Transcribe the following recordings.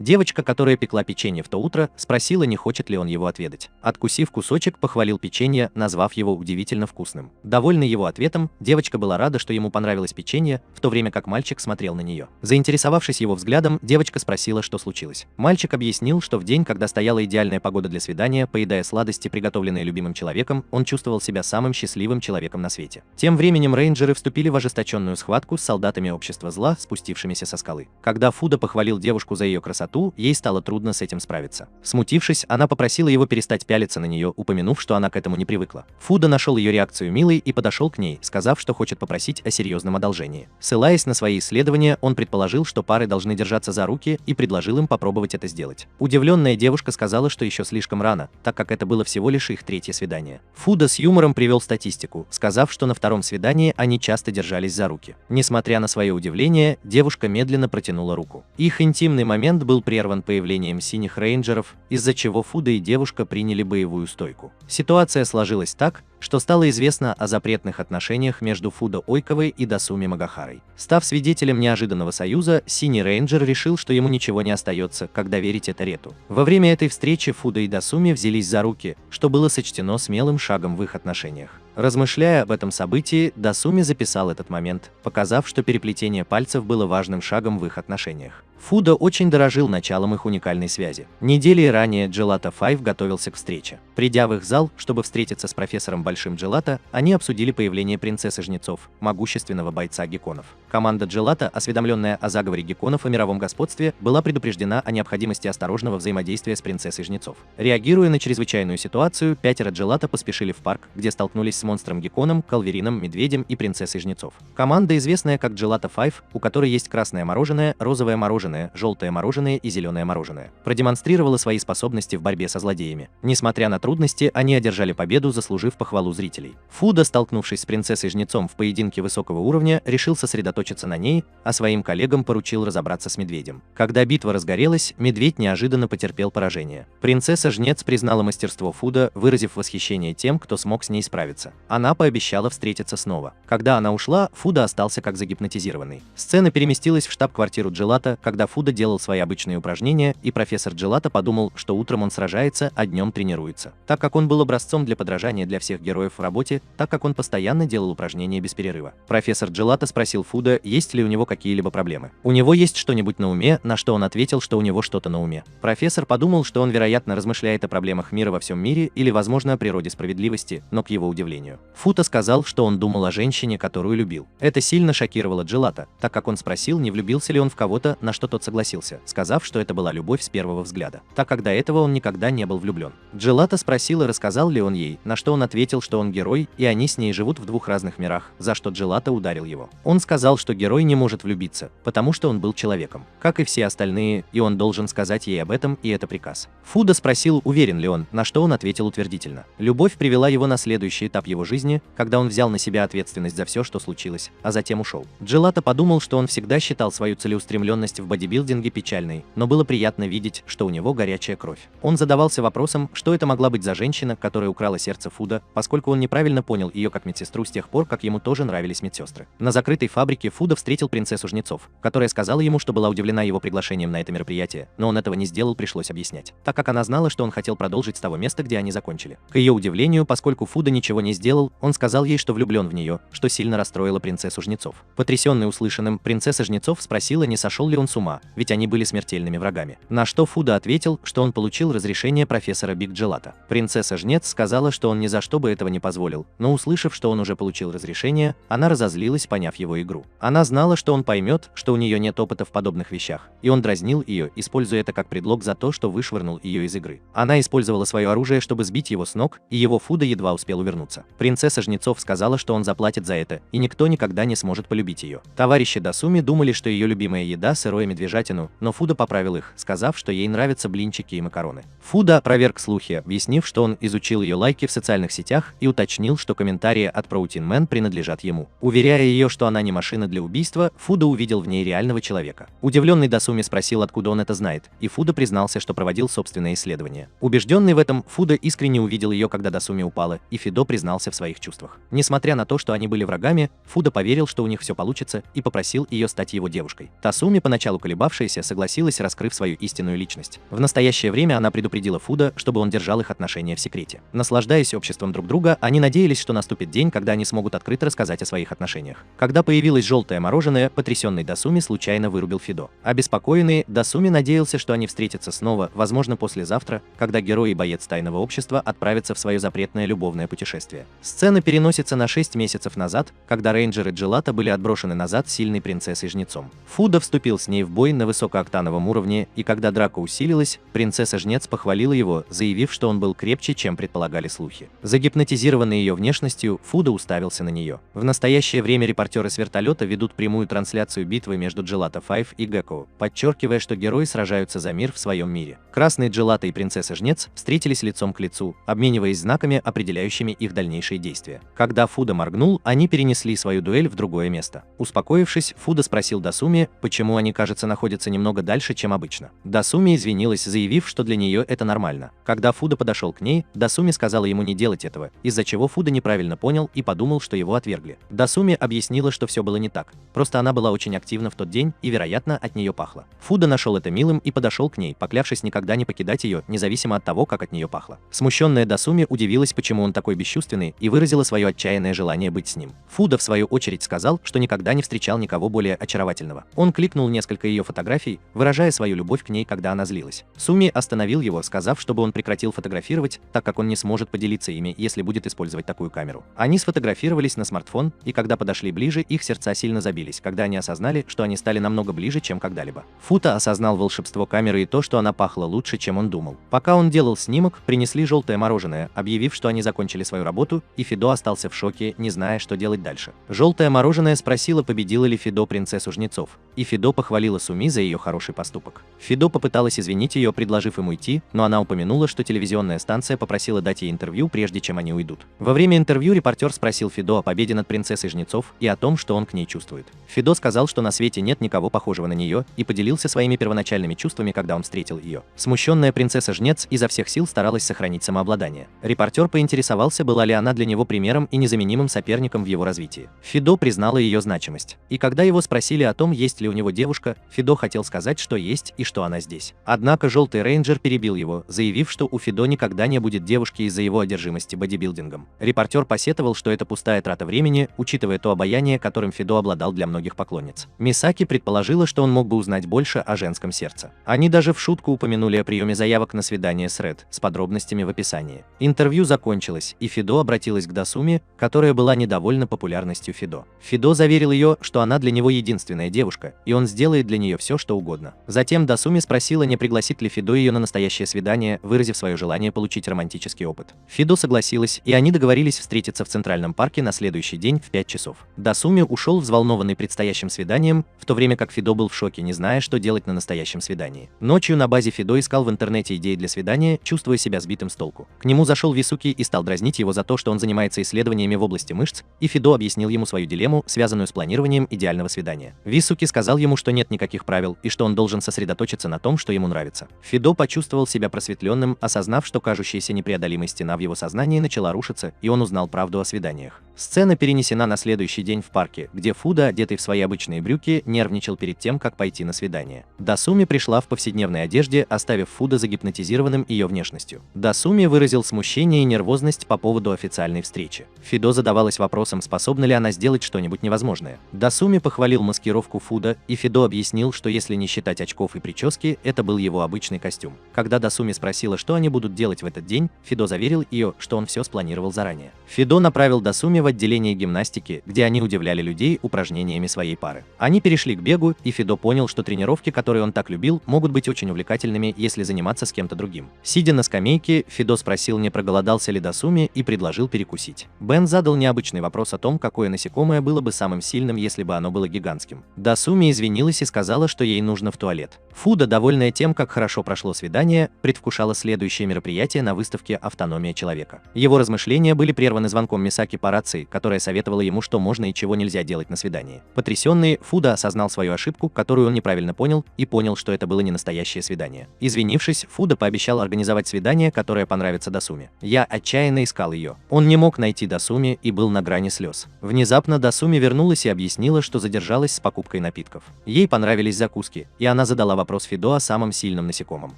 Девочка, которая пекла печенье в то утро, спросила, не хочет ли он его отведать. Откусив кусочек, похвалил печенье, назвав его удивительно вкусным. Довольный его ответом, девочка была рада, что ему понравилось печенье, в то время как мальчик смотрел на нее. Заинтересовавшись его взглядом, девочка спросила, что случилось. Мальчик объяснил, что в день, когда стояла идеальная погода для свидания, поедая сладости, приготовленные любимым человеком, он чувствовал себя самым счастливым человеком на свете. Тем временем рейнджеры вступили в ожесточенную схватку с солдатами общества зла, спустившимися со скалы. Когда Фуда похвалил девушку за ее красоту, ей стало трудно с этим справиться. Смутившись, она попросила его перестать пялиться на нее, упомянув, что она к этому не привыкла. Фуда нашел ее реакцию милой и подошел к ней, сказав, что хочет попросить о серьезном одолжении. Ссылаясь на свои исследования, он предположил, что пары должны держаться за руки, и предложил им попробовать это сделать. Удивленная девушка сказала, что еще слишком рано, так как это было всего лишь их третье свидание. Фуда с юмором привел статистику, сказав, что на втором свидании они часто держались за руки. Несмотря на свое удивление, девушка медленно протянула руку. Их интимный момент был прерван появлением синих рейнджеров, из-за чего Фуда и девушка приняли боевую стойку. Ситуация сложилась так, что стало известно о запретных отношениях между Фуда Ойковой и Дасуми Магахарой. Став свидетелем неожиданного союза, синий рейнджер решил, что ему ничего не остается, как доверить это Рету. Во время этой встречи Фуда и Дасуми взялись за руки, что было сочтено смелым шагом в их отношениях. Размышляя об этом событии, Дасуми записал этот момент, показав, что переплетение пальцев было важным шагом в их отношениях. Фуда очень дорожил началом их уникальной связи. Недели ранее Gelato 5 готовился к встрече. Придя в их зал, чтобы встретиться с профессором Большим Gelato, они обсудили появление принцессы Жнецов, могущественного бойца гекконов. Команда Gelato, осведомленная о заговоре гекконов и мировом господстве, была предупреждена о необходимости осторожного взаимодействия с принцессой Жнецов. Реагируя на чрезвычайную ситуацию, 5 Gelato поспешили в парк, где столкнулись с монстром гекконом, Калверином, медведем и принцессой Жнецов. Команда, известная как Gelato 5, у которой есть красное мороженое, розовое мороженое, желтое мороженое и зеленое мороженое, продемонстрировала свои способности в борьбе со злодеями. Несмотря на трудности, они одержали победу, заслужив похвалу зрителей. Фуда, столкнувшись с принцессой Жнецом в поединке высокого уровня, решил сосредоточиться на ней, а своим коллегам поручил разобраться с медведем. Когда битва разгорелась, медведь неожиданно потерпел поражение. Принцесса Жнец признала мастерство Фуда, выразив восхищение тем, кто смог с ней справиться. Она пообещала встретиться снова. Когда она ушла, Фуда остался как загипнотизированный. Сцена переместилась в штаб-квартиру Gelato, когда Фуда делал свои обычные упражнения, и профессор Gelato подумал, что утром он сражается, а днем тренируется. Так как он был образцом для подражания для всех героев в работе, так как он постоянно делал упражнения без перерыва. Профессор Gelato спросил Фуда, есть ли у него какие-либо проблемы. У него есть что-нибудь на уме, на что он ответил, что у него что-то на уме. Профессор подумал, что он, вероятно, размышляет о проблемах мира во всем мире или, возможно, о природе справедливости, но, к его удивлению, Фуда сказал, что он думал о женщине, которую любил. Это сильно шокировало Gelato, так как он спросил, не влюбился ли он в кого-то, на что тот согласился, сказав, что это была любовь с первого взгляда, так как до этого он никогда не был влюблен. Gelato спросил и рассказал ли он ей, на что он ответил, что он герой, и они с ней живут в двух разных мирах, за что Gelato ударил его. Он сказал, что герой не может влюбиться, потому что он был человеком, как и все остальные, и он должен сказать ей об этом, и это приказ. Фуда спросил, уверен ли он, на что он ответил утвердительно. Любовь привела его на следующий этап его жизни, когда он взял на себя ответственность за все, что случилось, а затем ушел. Gelato подумал, что он всегда считал свою целеустремленность в бодибилдинге печальной, но было приятно видеть, что у него горячая кровь. Он задавался вопросом, что это могла быть за женщина, которая украла сердце Фуда, поскольку он неправильно понял ее как медсестру с тех пор, как ему тоже нравились медсестры. На закрытой фабрике Фуда встретил принцессу Жнецов, которая сказала ему, что была удивлена его приглашением на это мероприятие, но он этого не сделал, пришлось объяснять, так как она знала, что он хотел продолжить с того места, где они закончили. К ее удивлению, поскольку Фуда ничего не сделал, он сказал ей, что влюблен в нее, что сильно расстроило принцессу Жнецов. Потрясенный услышанным, принцесса Жнецов спросила, не сошел ли он с ума, ведь они были смертельными врагами. На что Фуда ответил, что он получил разрешение профессора Биг Gelato. Принцесса Жнец сказала, что он ни за что бы этого не позволил, но услышав, что он уже получил разрешение, она разозлилась, поняв его игру. Она знала, что он поймет, что у нее нет опыта в подобных вещах, и он дразнил ее, используя это как предлог за то, что вышвырнул ее из игры. Она использовала свое оружие, чтобы сбить его с ног, и его Фуда едва успел увернуться. Принцесса Жнецов сказала, что он заплатит за это, и никто никогда не сможет полюбить ее. Товарищи Дасуми думали, что ее любимая еда сырое медвежатину, но Фуда поправил их, сказав, что ей нравятся блинчики и макароны. Фуда опроверг слухи, объяснив, что он изучил ее лайки в социальных сетях и уточнил, что комментарии от Protein Man принадлежат ему. Уверяя ее, что она не машина для убийства, Фуда увидел в ней реального человека. Удивленный Дасуми спросил, откуда он это знает, и Фуда признался, что проводил собственное исследование. Убежденный в этом, Фуда искренне увидел ее, когда Дасуми упала, и Фидо признался в своих чувствах. Несмотря на то, что они были врагами, Фуда поверил, что у них все получится, и попросил ее стать его девушкой. Дасуми поначалу колебавшаяся, согласилась, раскрыв свою истинную личность. В настоящее время она предупредила Фуда, чтобы он держал их отношения в секрете. Наслаждаясь обществом друг друга, они надеялись, что наступит день, когда они смогут открыто рассказать о своих отношениях. Когда появилось желтое мороженое, потрясенный Дасуми случайно вырубил Фидо. Обеспокоенный, Дасуми надеялся, что они встретятся снова, возможно, послезавтра, когда герой и боец тайного общества отправятся в свое запретное любовное путешествие. Сцена переносится на 6 месяцев назад, когда рейнджеры Джелата были отброшены назад сильной принцессой-жнецом. Фуда вступил с ней в бой на высокооктановом уровне, и когда драка усилилась, принцесса-жнец похвалила его, заявив, что он был крепче, чем предполагали слухи. Загипнотизированный ее внешностью, Фуда уставился на нее. В настоящее время репортеры с вертолета ведут прямую трансляцию битвы между Джелата 5 и Гекко, подчеркивая, что герои сражаются за мир в своем мире. Красный Джелата и принцесса-жнец встретились лицом к лицу, обмениваясь знаками, определяющими их дальнейшие действия. Когда Фуда моргнул, они перенесли свою дуэль в другое место. Успокоившись, Фуда спросил Дасуми, почему они, кажется, находятся немного дальше, чем обычно. Дасуми извинилась, заявив, что для нее это нормально. Когда Фуда подошел к ней, Дасуми сказала ему не делать этого, из-за чего Фуда неправильно понял и подумал, что его отвергли. Дасуми объяснила, что все было не так. Просто она была очень активна в тот день и, вероятно, от нее пахло. Фуда нашел это милым и подошел к ней, поклявшись никогда не покидать ее, независимо от того, как от нее пахло. Смущенная Дасуми удивилась, почему он такой бесчувственный, и выразила свое отчаянное желание быть с ним. Фуда, в свою очередь, сказал, что никогда не встречал никого более очаровательного. Он кликнул несколько ее фотографий, выражая свою любовь к ней, когда она злилась. Суми остановил его, сказав, чтобы он прекратил фотографировать, так как он не сможет поделиться ими, если будет использовать такую камеру. Они сфотографировались на смартфон, и когда подошли ближе, их сердца сильно забились, когда они осознали, что они стали намного ближе, чем когда-либо. Фуда осознал волшебство камеры и то, что она пахла лучше, чем он думал. Пока он делал снимок, принесли желтое мороженое, объявив, что они закончили свою работу, и Фидо остался в шоке, не зная, что делать дальше. Желтое мороженое спросило, победила ли Фидо принцессу жнецов, и Фидо похвалила Суми за ее хороший поступок. Фидо попыталась извинить ее, предложив им уйти, но она упомянула, что телевизионная станция попросила дать ей интервью, прежде чем они уйдут. Во время интервью репортер спросил Фидо о победе над принцессой жнецов и о том, что он к ней чувствует. Фидо сказал, что на свете нет никого похожего на нее, и поделился своими первоначальными чувствами, когда он встретил ее. Смущенная принцесса-жнец изо всех сил старалась сохранить самообладание. Репортер поинтересовался, была ли она для него примером и незаменимым соперником в его развитии. Фидо признала ее значимость. И когда его спросили о том, есть ли у него девушка, Фидо хотел сказать, что есть и что она здесь. Однако желтый рейнджер перебил его, заявив, что у Фидо никогда не будет девушки из-за его одержимости бодибилдингом. Репортер посетовал, что это пустая трата времени, учитывая то обаяние, которым Фидо обладал для многих поклонниц. Мисаки предположила, что он мог бы узнать больше о женском сердце. Они даже в шутку упомянули о приеме заявок на свидание с Ред, с подробностями в описании. Интервью закончилось, и Фидо обратилась к Дасуми, которая была недовольна популярностью Фидо. Фидо заверил ее, что она для него единственная девушка, и он сделает для нее все, что угодно. Затем Дасуми спросила, не пригласит ли Фидо ее на настоящее свидание, выразив свое желание получить романтический опыт. Фидо согласилась, и они договорились встретиться в Центральном парке на следующий день в 5 часов. Дасуми ушел взволнованный предстоящим свиданием, в то время как Фидо был в шоке, не зная, что делать на настоящем свидании. Ночью на базе Фидо искал в интернете идеи для свидания, чувствуя себя сбитым с толку. К нему зашел Висуки и стал дразнить его за то, что он занимается исследованиями в области мышц, и Фидо объяснил ему свою дилемму, связанную с планированием идеального свидания. Висуки сказал ему, что нет никаких правил, и что он должен сосредоточиться на том, что ему нравится. Фидо почувствовал себя просветленным, осознав, что кажущаяся непреодолимая стена в его сознании начала рушиться, и он узнал правду о свиданиях. Сцена перенесена на следующий день в парке, где Фуда, одетый в свои обычные брюки, нервничал перед тем, как пойти на свидание. Дасуми пришла в повседневной одежде, оставив Фуда загипнотизированным ее внешностью. Дасуми выразил смущение и нервозность по поводу официальной встречи. Фидо задавалась вопросом, способна ли она сделать что-нибудь невозможное. Дасуми похвалил маскировку Фуда, и Фидо объяснил, что если не считать очков и прически, это был его обычный костюм. Когда Дасуми спросила, что они будут делать в этот день, Фидо заверил ее, что он все спланировал заранее. Фидо направил Дасуми в отделение гимнастики, где они удивляли людей упражнениями своей пары. Они перешли к бегу, и Фидо понял, что тренировки, которые он так любил, могут быть очень увлекательными, если заниматься с кем-то другим. Сидя на скамейке, Фидо спросил, не проголодался ли Дасуми, и предложил перекусить. Бен задал необычный вопрос о том, какое насекомое было бы самым сильным, если бы оно было гигантским. Дасуми извинилась и сказала, что ей нужно в туалет. Фуда, довольная тем, как хорошо прошло свидание, предвкушала следующее мероприятие на выставке «Автономия человека». Его размышления были прерваны звонком Мисаки по рации, которая советовала ему, что можно и чего нельзя делать на свидании. Потрясенный, Фуда осознал свою ошибку, которую он неправильно понял, и понял, что это было не настоящее свидание. Извинившись, Фуда пообещал организовать свидание, которое понравится Дасуми. Я отчаянно искал ее. Он не мог найти Дасуми и был на грани слез. Внезапно Дасуми вернулась и объяснила, что задержалась с покупкой напитков. Ей понравилось понравились закуски, и она задала вопрос Фидо о самом сильном насекомом.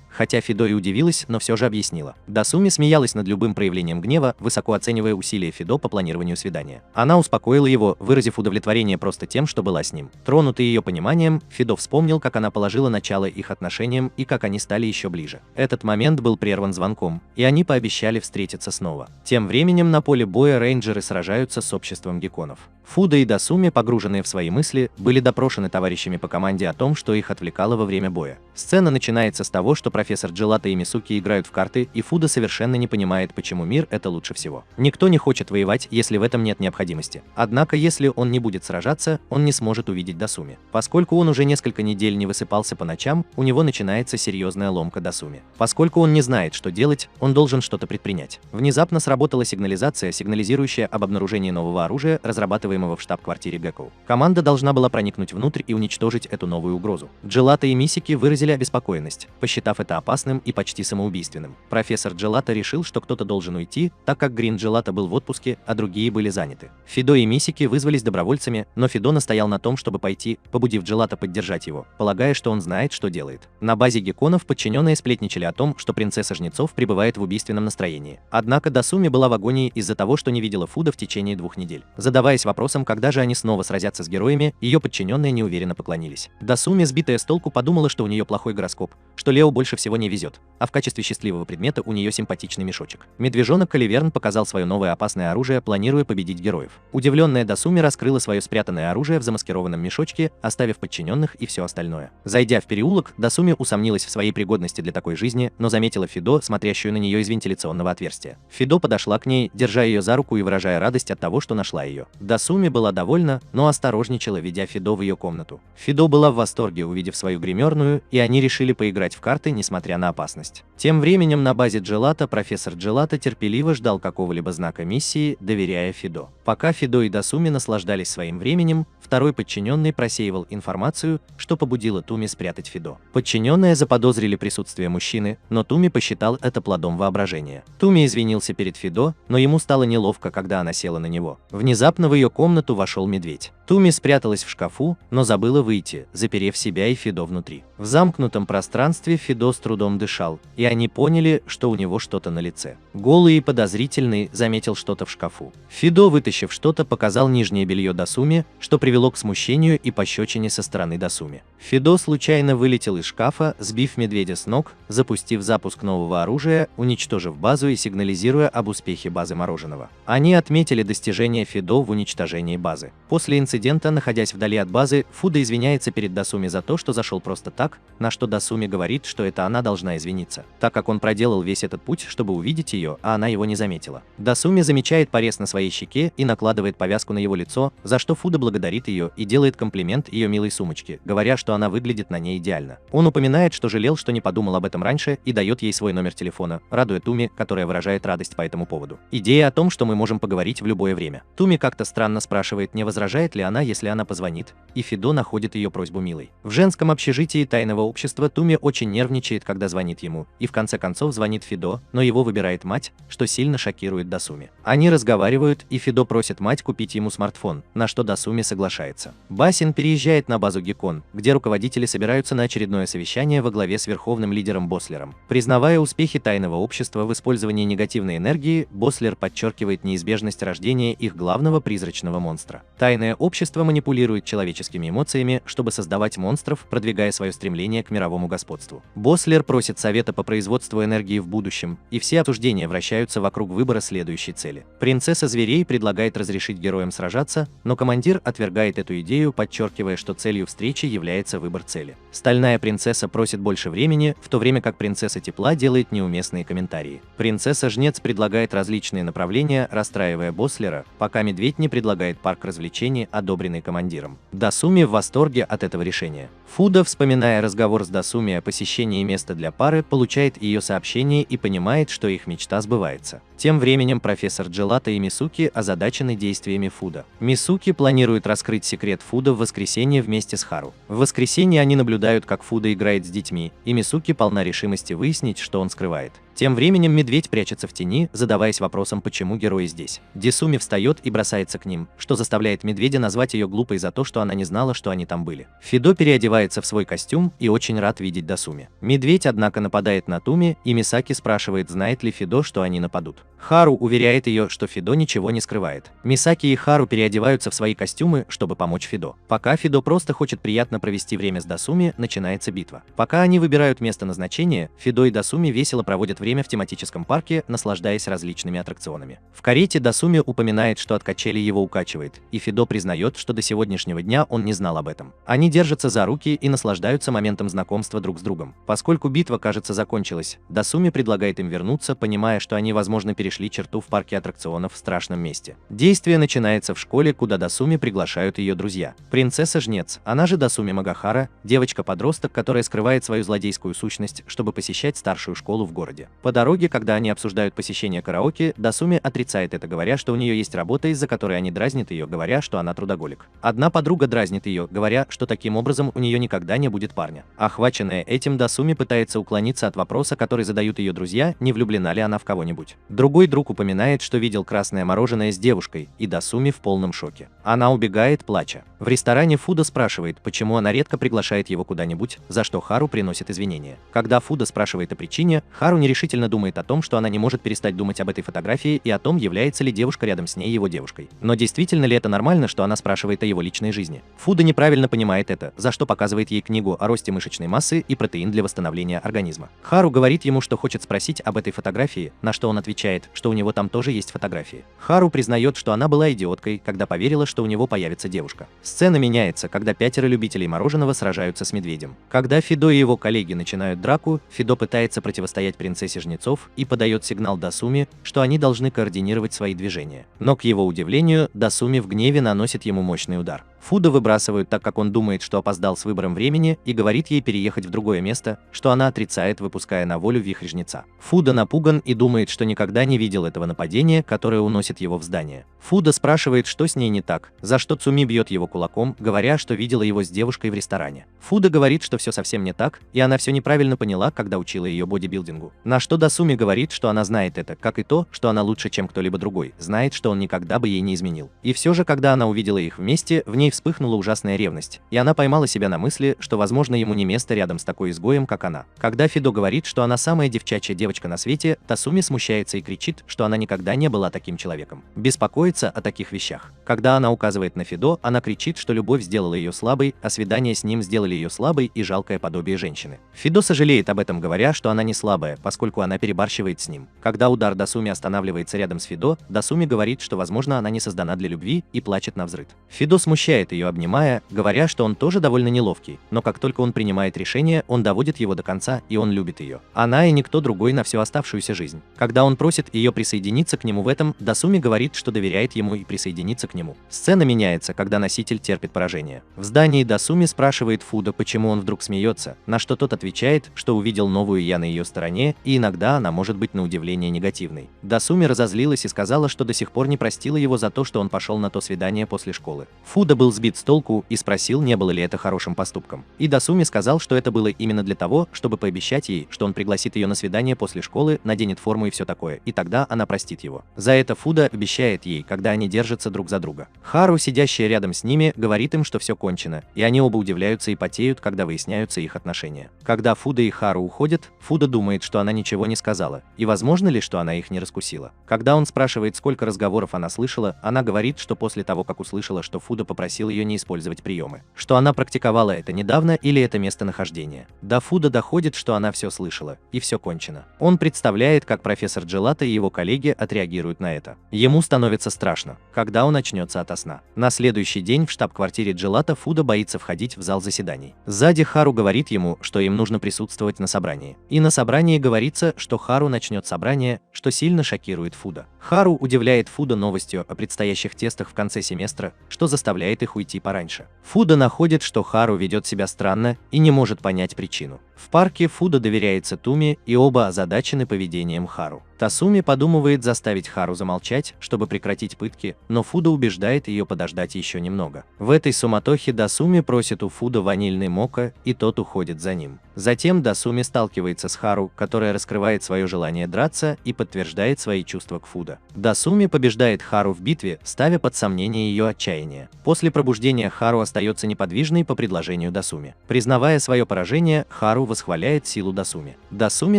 Хотя Фидо и удивилась, но все же объяснила. Дасуми смеялась над любым проявлением гнева, высоко оценивая усилия Фидо по планированию свидания. Она успокоила его, выразив удовлетворение просто тем, что была с ним. Тронутый ее пониманием, Фидо вспомнил, как она положила начало их отношениям и как они стали еще ближе. Этот момент был прерван звонком, и они пообещали встретиться снова. Тем временем на поле боя рейнджеры сражаются с обществом гекконов. Фудо и Дасуми, погруженные в свои мысли, были допрошены товарищами по команде о том, что их отвлекало во время боя. Сцена начинается с того, что профессор Джелата и Мисуки играют в карты, и Фудо совершенно не понимает, почему мир — это лучше всего. Никто не хочет воевать, если в этом нет необходимости. Однако, если он не будет сражаться, он не сможет увидеть Дасуми. Поскольку он уже несколько недель не высыпался по ночам, у него начинается серьезная ломка Дасуми. Поскольку он не знает, что делать, он должен что-то предпринять. Внезапно сработала сигнализация, сигнализирующая об обнаружении нового оружия, разрабатываемого в штаб-квартире Гекко. Команда должна была проникнуть внутрь и уничтожить эту новую угрозу. Джелата и Мисики выразили обеспокоенность, посчитав это опасным и почти самоубийственным. Профессор Джелата решил, что кто-то должен уйти, так как Грин Джелата был в отпуске, а другие были заняты. Фидо и Мисики вызвались добровольцами, но Фидо настоял на том, чтобы пойти, побудив Джелата поддержать его, полагая, что он знает, что делает. На базе гекконов подчиненные сплетничали о том, что принцесса Жнецов пребывает в убийственном настроении. Однако Дасуми была в агонии из-за того, что не видела Фудо в течение 2 недель. Задаваясь вопросом, когда же они снова сразятся с героями, ее подчиненные неуверенно поклонились. Дасуми, сбитая с толку, подумала, что у нее плохой гороскоп, что Лео больше всего не везет, а в качестве счастливого предмета у нее симпатичный мешочек. Медвежонок Каливерн показал свое новое опасное оружие, планируя победить героев. Удивленная Дасуми раскрыла свое спрятанное оружие в замаскированном мешочке, оставив подчиненных и все остальное. Зайдя в переулок, Дасуми усомнилась в своей пригодности для такой жизни, но заметила Фидо, смотрящую на нее из вентиляционного отверстия. Фидо подошла к ней, держа ее за руку и выражая радость от того, что нашла ее. Дасуми была довольна, но осторожничала, ведя Фидо в ее комнату. Фидо была в восторге, увидев свою гримерную, и они решили поиграть в карты, несмотря на опасность. Тем временем на базе Джелата профессор Джелата терпеливо ждал какого-либо знака миссии, доверяя Фидо. Пока Фидо и Дасуми наслаждались своим временем, второй подчиненный просеивал информацию, что побудило Туми спрятать Фидо. Подчиненные заподозрили присутствие мужчины, но Туми посчитал это плодом воображения. Туми извинился перед Фидо, но ему стало неловко, когда она села на него. Внезапно в ее комнату вошел медведь. Туми спряталась в шкафу, но забыла выйти, заперев себя и Фидо внутри. В замкнутом пространстве Фидо с трудом дышал, и они поняли, что у него что-то на лице. Голый и подозрительный заметил что-то в шкафу. Фидо, вытащив что-то, показал нижнее белье Дасуми, что привело к смущению и пощечине со стороны Дасуми. Фидо случайно вылетел из шкафа, сбив медведя с ног, запустив запуск нового оружия, уничтожив базу и сигнализируя об успехе базы мороженого. Они отметили достижение Фидо в уничтожении базы. После инцидента, находясь вдали от базы, Фудо извиняется перед Дасуми за то, что зашел просто так, на что Дасуми говорит, что это она должна извиниться, так как он проделал весь этот путь, чтобы увидеть ее, а она его не заметила. Дасуми замечает порез на своей щеке и накладывает повязку на его лицо, за что Фудо благодарит ее и делает комплимент ее милой сумочке, говоря, что она выглядит на ней идеально. Он упоминает, что жалел, что не подумал об этом раньше, и дает ей свой номер телефона, радуя Туми, которая выражает радость по этому поводу. Идея о том, что мы можем поговорить в любое время. Туми как-то странно спрашивает, не возражает ли она, если она позвонит, и Фидо находит ее просьбу милой. В женском общежитии тайного общества Туми очень нервничает, когда звонит ему, и в конце концов звонит Фидо, но его выбирает мать, что сильно шокирует Дасуми. Они разговаривают, и Фидо просит мать купить ему смартфон, на что Дасуми соглашается. Басин переезжает на базу Геккон, где руководители собираются на очередное совещание во главе с верховным лидером Бослером. Признавая успехи тайного общества в использовании негативной энергии, Бослер подчеркивает неизбежность рождения их главного призрачного монстра. Тайное общество манипулирует человеческими эмоциями, чтобы создавать монстров, продвигая свое стремление к мировому господству. Бослер просит совета по производству энергии в будущем, и все обсуждения вращаются вокруг выбора следующей цели. Принцесса зверей предлагает разрешить героям сражаться, но командир отвергает эту идею, подчеркивая, что целью встречи является выбор цели. Стальная принцесса просит больше времени, в то время как принцесса тепла делает неуместные комментарии. Принцесса Жнец предлагает различные направления, расстраивая Бослера, пока медведь не предлагает парк развлечений, одобренный командиром. Дасуми в восторге от этого решения. Фудо, вспоминая разговор с Дасуми о посещении места для пары, получает ее сообщение и понимает, что их мечта сбывается. Тем временем профессор Джелата и Мисуки озадачены действиями Фудо. Мисуки планирует раскрыть секрет Фудо в воскресенье вместе с Хару. В воскресенье они наблюдают, как Фудо играет с детьми, и Мисуки полна решимости выяснить, что он скрывает. Тем временем медведь прячется в тени, задаваясь вопросом, почему герои здесь. Десуми встает и бросается к ним, что заставляет медведя назвать ее глупой за то, что она не знала, что они там были. Фидо переодевается в свой костюм и очень рад видеть Дасуми. Медведь, однако, нападает на Туми, и Мисаки спрашивает, знает ли Фидо, что они нападут. Хару уверяет ее, что Фидо ничего не скрывает. Мисаки и Хару переодеваются в свои костюмы, чтобы помочь Фидо. Пока Фидо просто хочет приятно провести время с Дасуми, начинается битва. Пока они выбирают место назначения, Фидо и Дасуми весело проводят время в тематическом парке, наслаждаясь различными аттракционами. В карете Дасуми упоминает, что от качели его укачивает, и Фидо признает, что до сегодняшнего дня он не знал об этом. Они держатся за руки и наслаждаются моментом знакомства друг с другом. Поскольку битва, кажется, закончилась, Дасуми предлагает им вернуться, понимая, что они, возможно, перешли черту в парке аттракционов в страшном месте. Действие начинается в школе, куда Дасуми приглашают ее друзья. Принцесса-жнец, она же Дасуми Магахара, девочка-подросток, которая скрывает свою злодейскую сущность, чтобы посещать старшую школу в городе. По дороге, когда они обсуждают посещение караоке, Дасуми отрицает это, говоря, что у нее есть работа, из-за которой они дразнят ее, говоря, что она трудоголик. Одна подруга дразнит ее, говоря, что таким образом у нее никогда не будет парня. Охваченная этим, Дасуми пытается уклониться от вопроса, который задают ее друзья, не влюблена ли она в кого-нибудь. Другой друг упоминает, что видел красное мороженое с девушкой, и Дасуми в полном шоке. Она убегает, плача. В ресторане Фудо спрашивает, почему она редко приглашает его куда-нибудь, за что Хару приносит извинения. Когда Фудо спрашивает о причине, Хару нерешительно думает о том, что она не может перестать думать об этой фотографии и о том, является ли девушка рядом с ней его девушкой. Но действительно ли это нормально, что она спрашивает о его личной жизни? Фудо неправильно понимает это, за что показывает ей книгу о росте мышечной массы и протеин для восстановления организма. Хару говорит ему, что хочет спросить об этой фотографии, на что он отвечает, что у него там тоже есть фотографии. Хару признает, что она была идиоткой, когда поверила, что у него появится девушка. Сцена меняется, когда 5 любителей мороженого сражаются с медведем. Когда Фидо и его коллеги начинают драку, Фидо пытается противостоять принцессе жнецов и подает сигнал Дасуми, что они должны координировать свои движения. Но, к его удивлению, Дасуми в гневе наносит ему мощный удар. Фудо выбрасывают, так как он думает, что опоздал с выбором времени, и говорит ей переехать в другое место, что она отрицает, выпуская на волю вихрь жнеца. Фудо напуган и думает, что никогда не видел этого нападения, которое уносит его в здание. Фудо спрашивает, что с ней не так, за что Цуми бьет его кулаком, говоря, что видела его с девушкой в ресторане. Фудо говорит, что все совсем не так, и она все неправильно поняла, когда учила ее бодибилдингу. На что Дасуми говорит, что она знает это, как и то, что она лучше, чем кто-либо другой, знает, что он никогда бы ей не изменил. И все же, когда она увидела их вместе, в ней вспыхнула ужасная ревность, и она поймала себя на мысли, что, возможно, ему не место рядом с такой изгоем, как она. Когда Фидо говорит, что она самая девчачья девочка на свете, Дасуми смущается и кричит, что она никогда не была таким человеком. Беспокоится о таких вещах. Когда она указывает на Фидо, она кричит, что любовь сделала ее слабой, а свидания с ним сделали ее слабой и жалкое подобие женщины. Фидо сожалеет об этом, говоря, что она не слабая, поскольку она перебарщивает с ним. Когда удар Дасуми останавливается рядом с Фидо, Дасуми говорит, что, возможно, она не создана для любви, и плачет навзрыд. Фидо смущает ее, обнимая, говоря, что он тоже довольно неловкий, но как только он принимает решение, он доводит его до конца, и он любит ее. Она и никто другой на всю оставшуюся жизнь. Когда он просит ее присоединиться к нему в этом, Дасуми говорит, что доверяет ему и присоединиться к нему. Сцена меняется, когда носитель терпит поражение. В здании Дасуми спрашивает Фудо, почему он вдруг смеется, на что тот отвечает, что увидел новую я на ее стороне, и иногда она может быть на удивление негативной. Дасуми разозлилась и сказала, что до сих пор не простила его за то, что он пошел на то свидание после школы. Фудо был сбит с толку и спросил, не было ли это хорошим поступком. И Дасуми сказал, что это было именно для того, чтобы пообещать ей, что он пригласит ее на свидание после школы, наденет форму и все такое, и тогда она простит его. За это Фудо обещает ей, когда они держатся друг за друга. Хару, сидящая рядом с ними, говорит им, что все кончено, и они оба удивляются и потеют, когда выясняются их отношения. Когда Фудо и Хару уходят, Фудо думает, что она ничего не сказала, и возможно ли, что она их не раскусила. Когда он спрашивает, сколько разговоров она слышала, она говорит, что после того, как услышала, что Фудо попросил ее не использовать приемы, что она практиковала это недавно или это местонахождение. До Фудо доходит, что она все слышала, и все кончено. Он представляет, как профессор Джелата и его коллеги отреагируют на это. Ему становится страшно, когда он очнется ото сна. На следующий день в штаб-квартире Джелата Фудо боится входить в зал заседаний. Сзади Хару говорит ему, что им нужно присутствовать на собрании. И на собрании говорится, что Хару начнет собрание, что сильно шокирует Фудо. Хару удивляет Фудо новостью о предстоящих тестах в конце семестра, что заставляет их уйти пораньше. Фудо находит, что Хару ведет себя странно и не может понять причину. В парке Фудо доверяется Туми, и оба озадачены поведением Хару. Тасуми подумывает заставить Хару замолчать, чтобы прекратить пытки, но Фуда убеждает ее подождать еще немного. В этой суматохе Дасуми просит у Фуда ванильный мока, и тот уходит за ним. Затем Дасуми сталкивается с Хару, которая раскрывает свое желание драться и подтверждает свои чувства к Фуда. Дасуми побеждает Хару в битве, ставя под сомнение ее отчаяние. После пробуждения Хару остается неподвижной по предложению Дасуми. Признавая свое поражение, Хару восхваляет силу Дасуми. Дасуми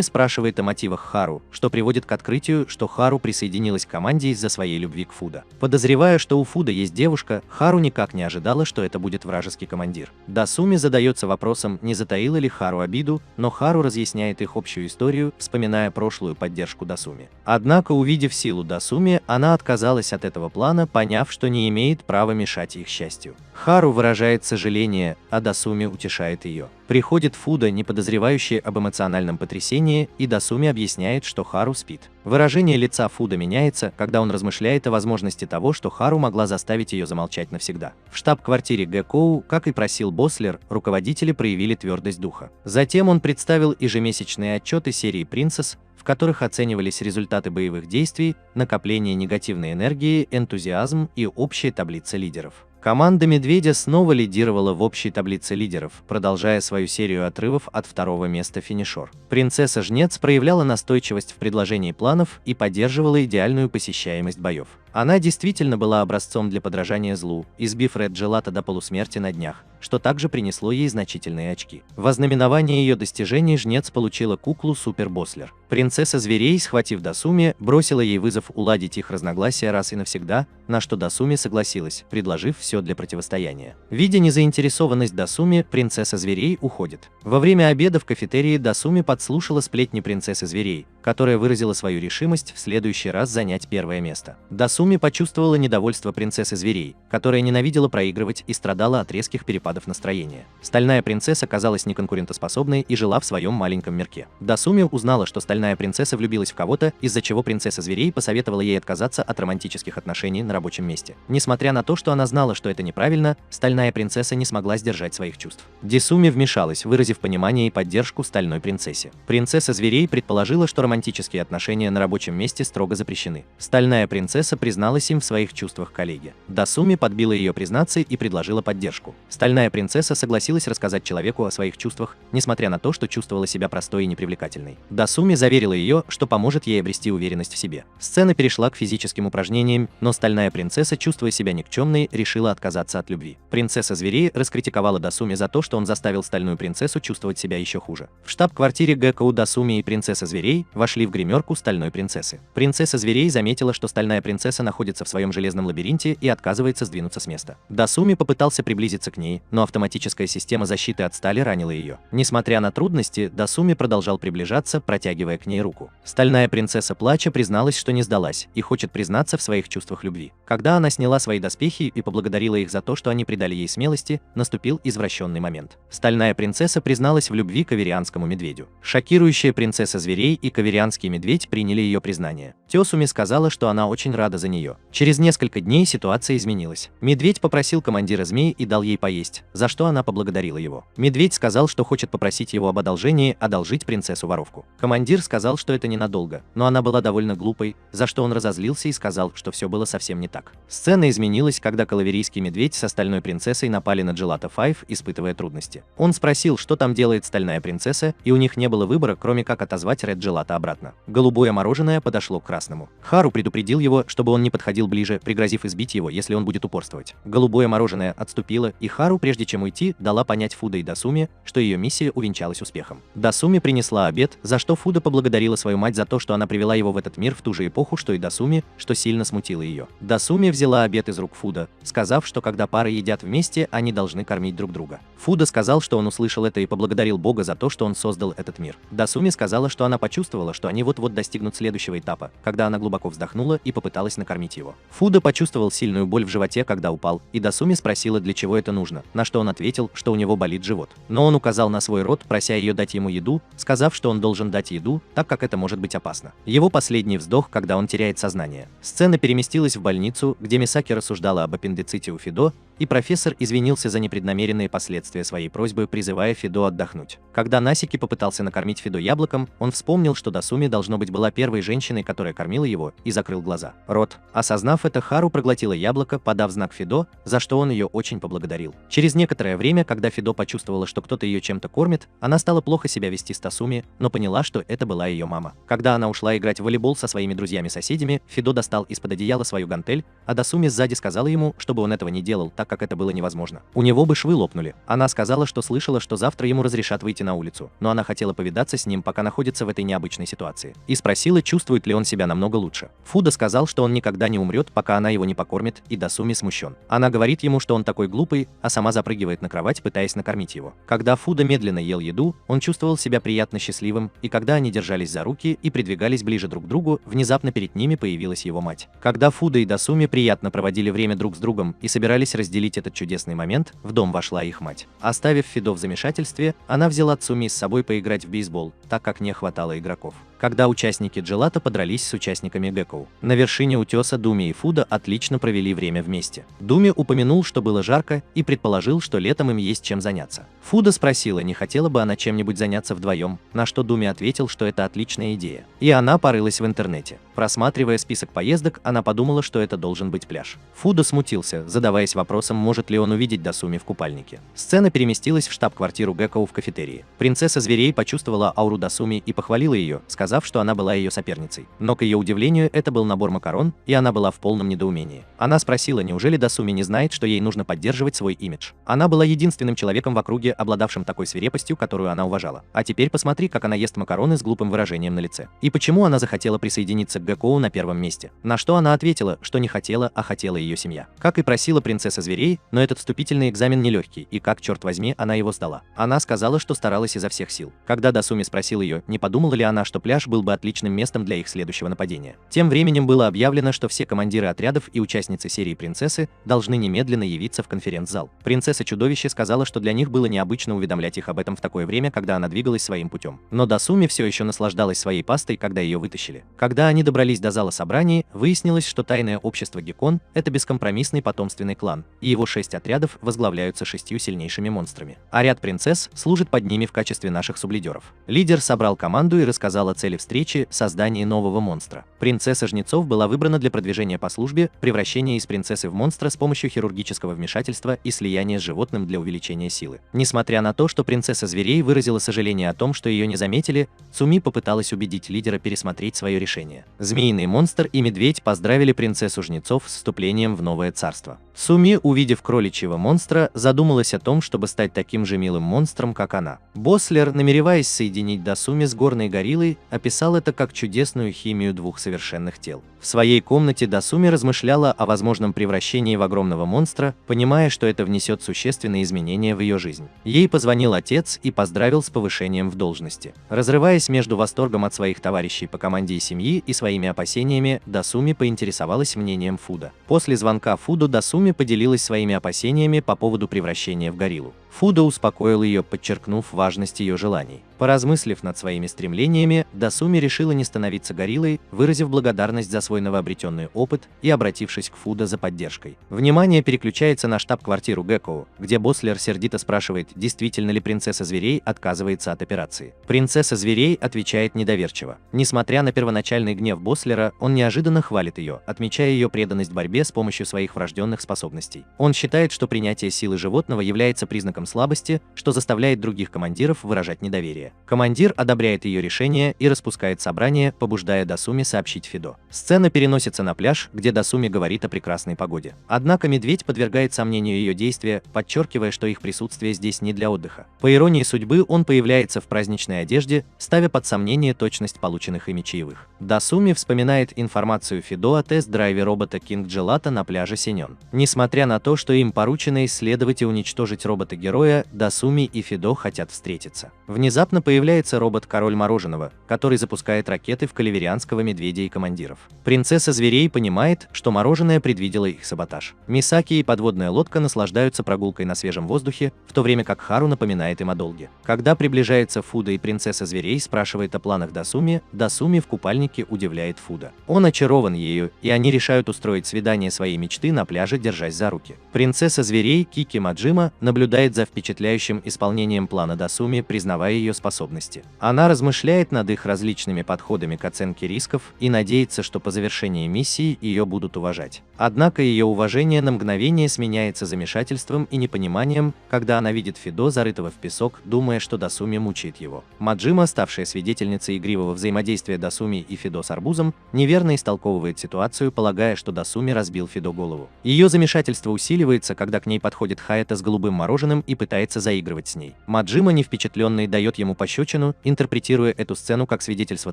спрашивает о мотивах Хару, что приводит к открытию, что Хару присоединилась к команде из-за своей любви к Фуда. Подозревая, что у Фуда есть девушка, Хару никак не ожидала, что это будет вражеский командир. Дасуми задается вопросом, не затаила ли Хару обиду, но Хару разъясняет их общую историю, вспоминая прошлую поддержку Дасуми. Однако, увидев силу Дасуми, она отказалась от этого плана, поняв, что не имеет права мешать их счастью. Хару выражает сожаление, а Дасуми утешает ее. Приходит Фуда, не подозревающий об эмоциональном потрясении, и Дасуми объясняет, что Хару спит. Выражение лица Фуда меняется, когда он размышляет о возможности того, что Хару могла заставить ее замолчать навсегда. В штаб-квартире Гэкоу, как и просил Бослер, руководители проявили твердость духа. Затем он представил ежемесячные отчеты серии «Принцесс», в которых оценивались результаты боевых действий, накопление негативной энергии, энтузиазм и общая таблица лидеров. Команда Медведя снова лидировала в общей таблице лидеров, продолжая свою серию отрывов от второго места финишер. Принцесса Жнец проявляла настойчивость в предложении планов и поддерживала идеальную посещаемость боев. Она действительно была образцом для подражания злу, избив Ред Джелата до полусмерти на днях, что также принесло ей значительные очки. В ознаменование ее достижений Жнец получила куклу Супер Бослер. Принцесса Зверей, схватив Дасуми, бросила ей вызов уладить их разногласия раз и навсегда, на что Дасуми согласилась, предложив все для противостояния. Видя незаинтересованность Дасуми, принцесса Зверей уходит. Во время обеда в кафетерии Дасуми подслушала сплетни принцессы Зверей, которая выразила свою решимость в следующий раз занять первое место. Дасуми почувствовала недовольство принцессы Зверей, которая ненавидела проигрывать и страдала от резких перепадов настроения. Стальная принцесса казалась неконкурентоспособной и жила в своем маленьком мирке. Дасуми узнала, что стальная принцесса влюбилась в кого-то, из-за чего принцесса Зверей посоветовала ей отказаться от романтических отношений на рабочем месте. Несмотря на то, что она знала, что это неправильно, стальная принцесса не смогла сдержать своих чувств. Дасуми вмешалась, выразив понимание и поддержку стальной принцессе. Принцесса Зверей предположила, что романтические отношения на рабочем месте строго запрещены. Стальная принцесса призналась им в своих чувствах коллеге. Дасуми подбила ее признаться и предложила поддержку. Стальная принцесса согласилась рассказать человеку о своих чувствах, несмотря на то, что чувствовала себя простой и непривлекательной. Дасуми заверила ее, что поможет ей обрести уверенность в себе. Сцена перешла к физическим упражнениям, но стальная принцесса, чувствуя себя никчемной, решила отказаться от любви. Принцесса Зверей раскритиковала Дасуми за то, что он заставил стальную принцессу чувствовать себя еще хуже. В штаб-квартире Гэкоу Дасуми и принцесса Зверей вошли в гримерку стальной принцессы. Принцесса Зверей заметила, что стальная принцесса находится в своем железном лабиринте и отказывается сдвинуться с места. Дасуми попытался приблизиться к ней, но автоматическая система защиты от стали ранила ее. Несмотря на трудности, Дасуми продолжал приближаться, протягивая к ней руку. Стальная принцесса, плача, призналась, что не сдалась и хочет признаться в своих чувствах любви. Когда она сняла свои доспехи и поблагодарила их за то, что они придали ей смелости, наступил извращенный момент. Стальная принцесса призналась в любви к каверианскому медведю. Шокирующая принцесса Зверей и каверианский медведь приняли ее признание. Тёсуми сказала, что она очень рада за нее. Через несколько дней ситуация изменилась. Медведь попросил командира змей и дал ей поесть, за что она поблагодарила его. Медведь сказал, что хочет попросить его об одолжении одолжить принцессу-воровку. Командир сказал, что это ненадолго, но она была довольно глупой, за что он разозлился и сказал, что все было совсем не так. Сцена изменилась, когда калаверийский медведь со стальной принцессой напали на Джелата 5, испытывая трудности. Он спросил, что там делает стальная принцесса, и у них не было выбора, кроме как отозвать Ред Джелата обратно. Голубое мороженое подошло к красному. Хару предупредил его, чтобы он не подходил ближе, пригрозив избить его, если он будет упорствовать. Голубое мороженое отступило, и Хару, прежде чем уйти, дала понять Фуда и Дасуми, что ее миссия увенчалась успехом. Дасуми принесла обед, за что Фуда поблагодарила свою мать за то, что она привела его в этот мир в ту же эпоху, что и Дасуми, что сильно смутило ее. Дасуми взяла обед из рук Фуда, сказав, что когда пары едят вместе, они должны кормить друг друга. Фуда сказал, что он услышал это и поблагодарил Бога за то, что он создал этот мир. Дасуми сказала, что она почувствовала, что они вот-вот достигнут следующего этапа, когда она глубоко вздохнула и попыталась накормить его. Фуда почувствовал сильную боль в животе, когда упал, и Дасуми спросила, для чего это нужно, на что он ответил, что у него болит живот. Но он указал на свой рот, прося ее дать ему еду, сказав, что он должен дать еду, так как это может быть опасно. Его последний вздох, когда он теряет сознание. Сцена переместилась в больницу, где Мисаки рассуждала об аппендиците у Фидо, и профессор извинился за непреднамеренные последствия своей просьбы, призывая Фидо отдохнуть. Когда Насики попытался накормить Фидо яблоком, он вспомнил, что Дасуми, должно быть, была первой женщиной, которая кормила его, и закрыл глаза. Рот. Осознав это, Хару проглотила яблоко, подав знак Фидо, за что он ее очень поблагодарил. Через некоторое время, когда Фидо почувствовала, что кто-то ее чем-то кормит, она стала плохо себя вести с Дасуми, но поняла, что это была ее мама. Когда она ушла играть в волейбол со своими друзьями-соседями, Фидо достал из-под одеяла свою гантель, а Дасуми сзади сказала ему, чтобы он этого не делал, так как это было невозможно. У него бы швы лопнули. Она сказала, что слышала, что завтра ему разрешат выйти на улицу, но она хотела повидаться с ним, пока находится в этой необычной ситуации, и спросила, чувствует ли он себя намного лучше. Фудо сказал, что он никогда не умрет, пока она его не покормит, и Дасуми смущен. Она говорит ему, что он такой глупый, а сама запрыгивает на кровать, пытаясь накормить его. Когда Фудо медленно ел еду, он чувствовал себя приятно счастливым, и когда они держались за руки и придвигались ближе друг к другу, внезапно перед ними появилась его мать. Когда Фудо и Дасуми приятно проводили время друг с другом и собирались разделить этот чудесный момент, в дом вошла их мать. Оставив Фидо в замешательстве, она взяла Цуми с собой поиграть в бейсбол, так как не хватало игроков. Когда участники Джелато подрались с участниками Геккоу. На вершине утеса Думи и Фудо отлично провели время вместе. Думи упомянул, что было жарко, и предположил, что летом им есть чем заняться. Фудо спросила, не хотела бы она чем-нибудь заняться вдвоем, на что Думи ответил, что это отличная идея. И она порылась в интернете. Просматривая список поездок, она подумала, что это должен быть пляж. Фудо смутился, задаваясь вопросом, может ли он увидеть Дасуми в купальнике. Сцена переместилась в штаб-квартиру Геккоу в кафетерии. Принцесса зверей почувствовала ауру Дасуми и похвалила ее, сказав, что она была ее соперницей. Но, к ее удивлению, это был набор макарон, и она была в полном недоумении. Она спросила, неужели Дасуми не знает, что ей нужно поддерживать свой имидж. Она была единственным человеком в округе, обладавшим такой свирепостью, которую она уважала. А теперь посмотри, как она ест макароны с глупым выражением на лице. И почему она захотела присоединиться к Геккоу на первом месте. На что она ответила, что не хотела, а хотела ее семья. Как и просила принцесса зверей, но этот вступительный экзамен нелегкий, и как, черт возьми, она его сдала. Она сказала, что старалась изо всех сил. Когда Дасуми спросил ее, не подумала ли она, что пляж был бы отличным местом для их следующего нападения. Тем временем было объявлено, что все командиры отрядов и участницы серии принцессы должны немедленно явиться в конференц-зал. Принцесса-чудовище сказала, что для них было необычно уведомлять их об этом в такое время, когда она двигалась своим путем. Но Дасуми все еще наслаждалась своей пастой, когда ее вытащили. Когда они добрались до зала собраний, выяснилось, что тайное общество Геккон – это бескомпромиссный потомственный клан, и его 6 отрядов возглавляются 6 сильнейшими монстрами. А ряд принцесс служит под ними в качестве наших сублидеров. Лидер собрал команду и рассказал о цели встречи – создании нового монстра. Принцесса Жнецов была выбрана для продвижения по службе, превращения из принцессы в монстра с помощью хирургического вмешательства и слияния с животным для увеличения силы. Несмотря на то, что принцесса зверей выразила сожаление о том, что ее не заметили, Цуми попыталась убедить лидера пересмотреть свое решение. Змеиный монстр и медведь поздравили принцессу Жнецов с вступлением в новое царство. Цуми, увидев кроличьего монстра, задумалась о том, чтобы стать таким же милым монстром, как она. Бослер, намереваясь соединить Дасуми с горной гориллой, описал это как чудесную химию двух совершенных тел. В своей комнате Дасуми размышляла о возможном превращении в огромного монстра, понимая, что это внесет существенные изменения в ее жизнь. Ей позвонил отец и поздравил с повышением в должности. Разрываясь между восторгом от своих товарищей по команде и семьи и своими опасениями, Дасуми поинтересовалась мнением Фудо. После звонка Фудо Дасуми поделилась своими опасениями по поводу превращения в гориллу. Фудо успокоил ее, подчеркнув важность ее желаний. Поразмыслив над своими стремлениями, Дасуми решила не становиться гориллой, выразив благодарность за свой новообретенный опыт и обратившись к Фудо за поддержкой. Внимание переключается на штаб-квартиру Геккоу, где Бослер сердито спрашивает, действительно ли принцесса зверей отказывается от операции. Принцесса зверей отвечает недоверчиво. Несмотря на первоначальный гнев Бослера, он неожиданно хвалит ее, отмечая ее преданность борьбе с помощью своих врожденных способностей. Он считает, что принятие силы животного является признаком слабости, что заставляет других командиров выражать недоверие. Командир одобряет ее решение и распускает собрание, побуждая Дасуми сообщить Фидо. Сцена переносится на пляж, где Дасуми говорит о прекрасной погоде. Однако медведь подвергает сомнению ее действия, подчеркивая, что их присутствие здесь не для отдыха. По иронии судьбы, он появляется в праздничной одежде, ставя под сомнение точность полученных ими чаевых. Дасуми вспоминает информацию Фидо о тест-драйве робота Кинг Джелато на пляже Синьон. Несмотря на то, что им поручено исследовать и уничтожить робота-героя, Дасуми и Фидо хотят встретиться. Внезапно Внезапно появляется робот-король мороженого, который запускает ракеты в каливерианского медведя и командиров. Принцесса зверей понимает, что мороженое предвидело их саботаж. Мисаки и подводная лодка наслаждаются прогулкой на свежем воздухе, в то время как Хару напоминает им о долге. Когда приближается Фуда и принцесса зверей спрашивает о планах Дасуми, Дасуми в купальнике удивляет Фуда. Он очарован ею, и они решают устроить свидание своей мечты на пляже, держась за руки. Принцесса зверей Кики Маджима наблюдает за впечатляющим исполнением плана Дасуми, признавая ее способности. Она размышляет над их различными подходами к оценке рисков и надеется, что по завершении миссии ее будут уважать. Однако ее уважение на мгновение сменяется замешательством и непониманием, когда она видит Фидо, зарытого в песок, думая, что Дасуми мучает его. Маджима, ставшая свидетельницей игривого взаимодействия Дасуми и Фидо с арбузом, неверно истолковывает ситуацию, полагая, что Дасуми разбил Фидо голову. Ее замешательство усиливается, когда к ней подходит Хаэта с голубым мороженым и пытается заигрывать с ней. Маджима, не впечатленный, дает ему пощечину, интерпретируя эту сцену как свидетельство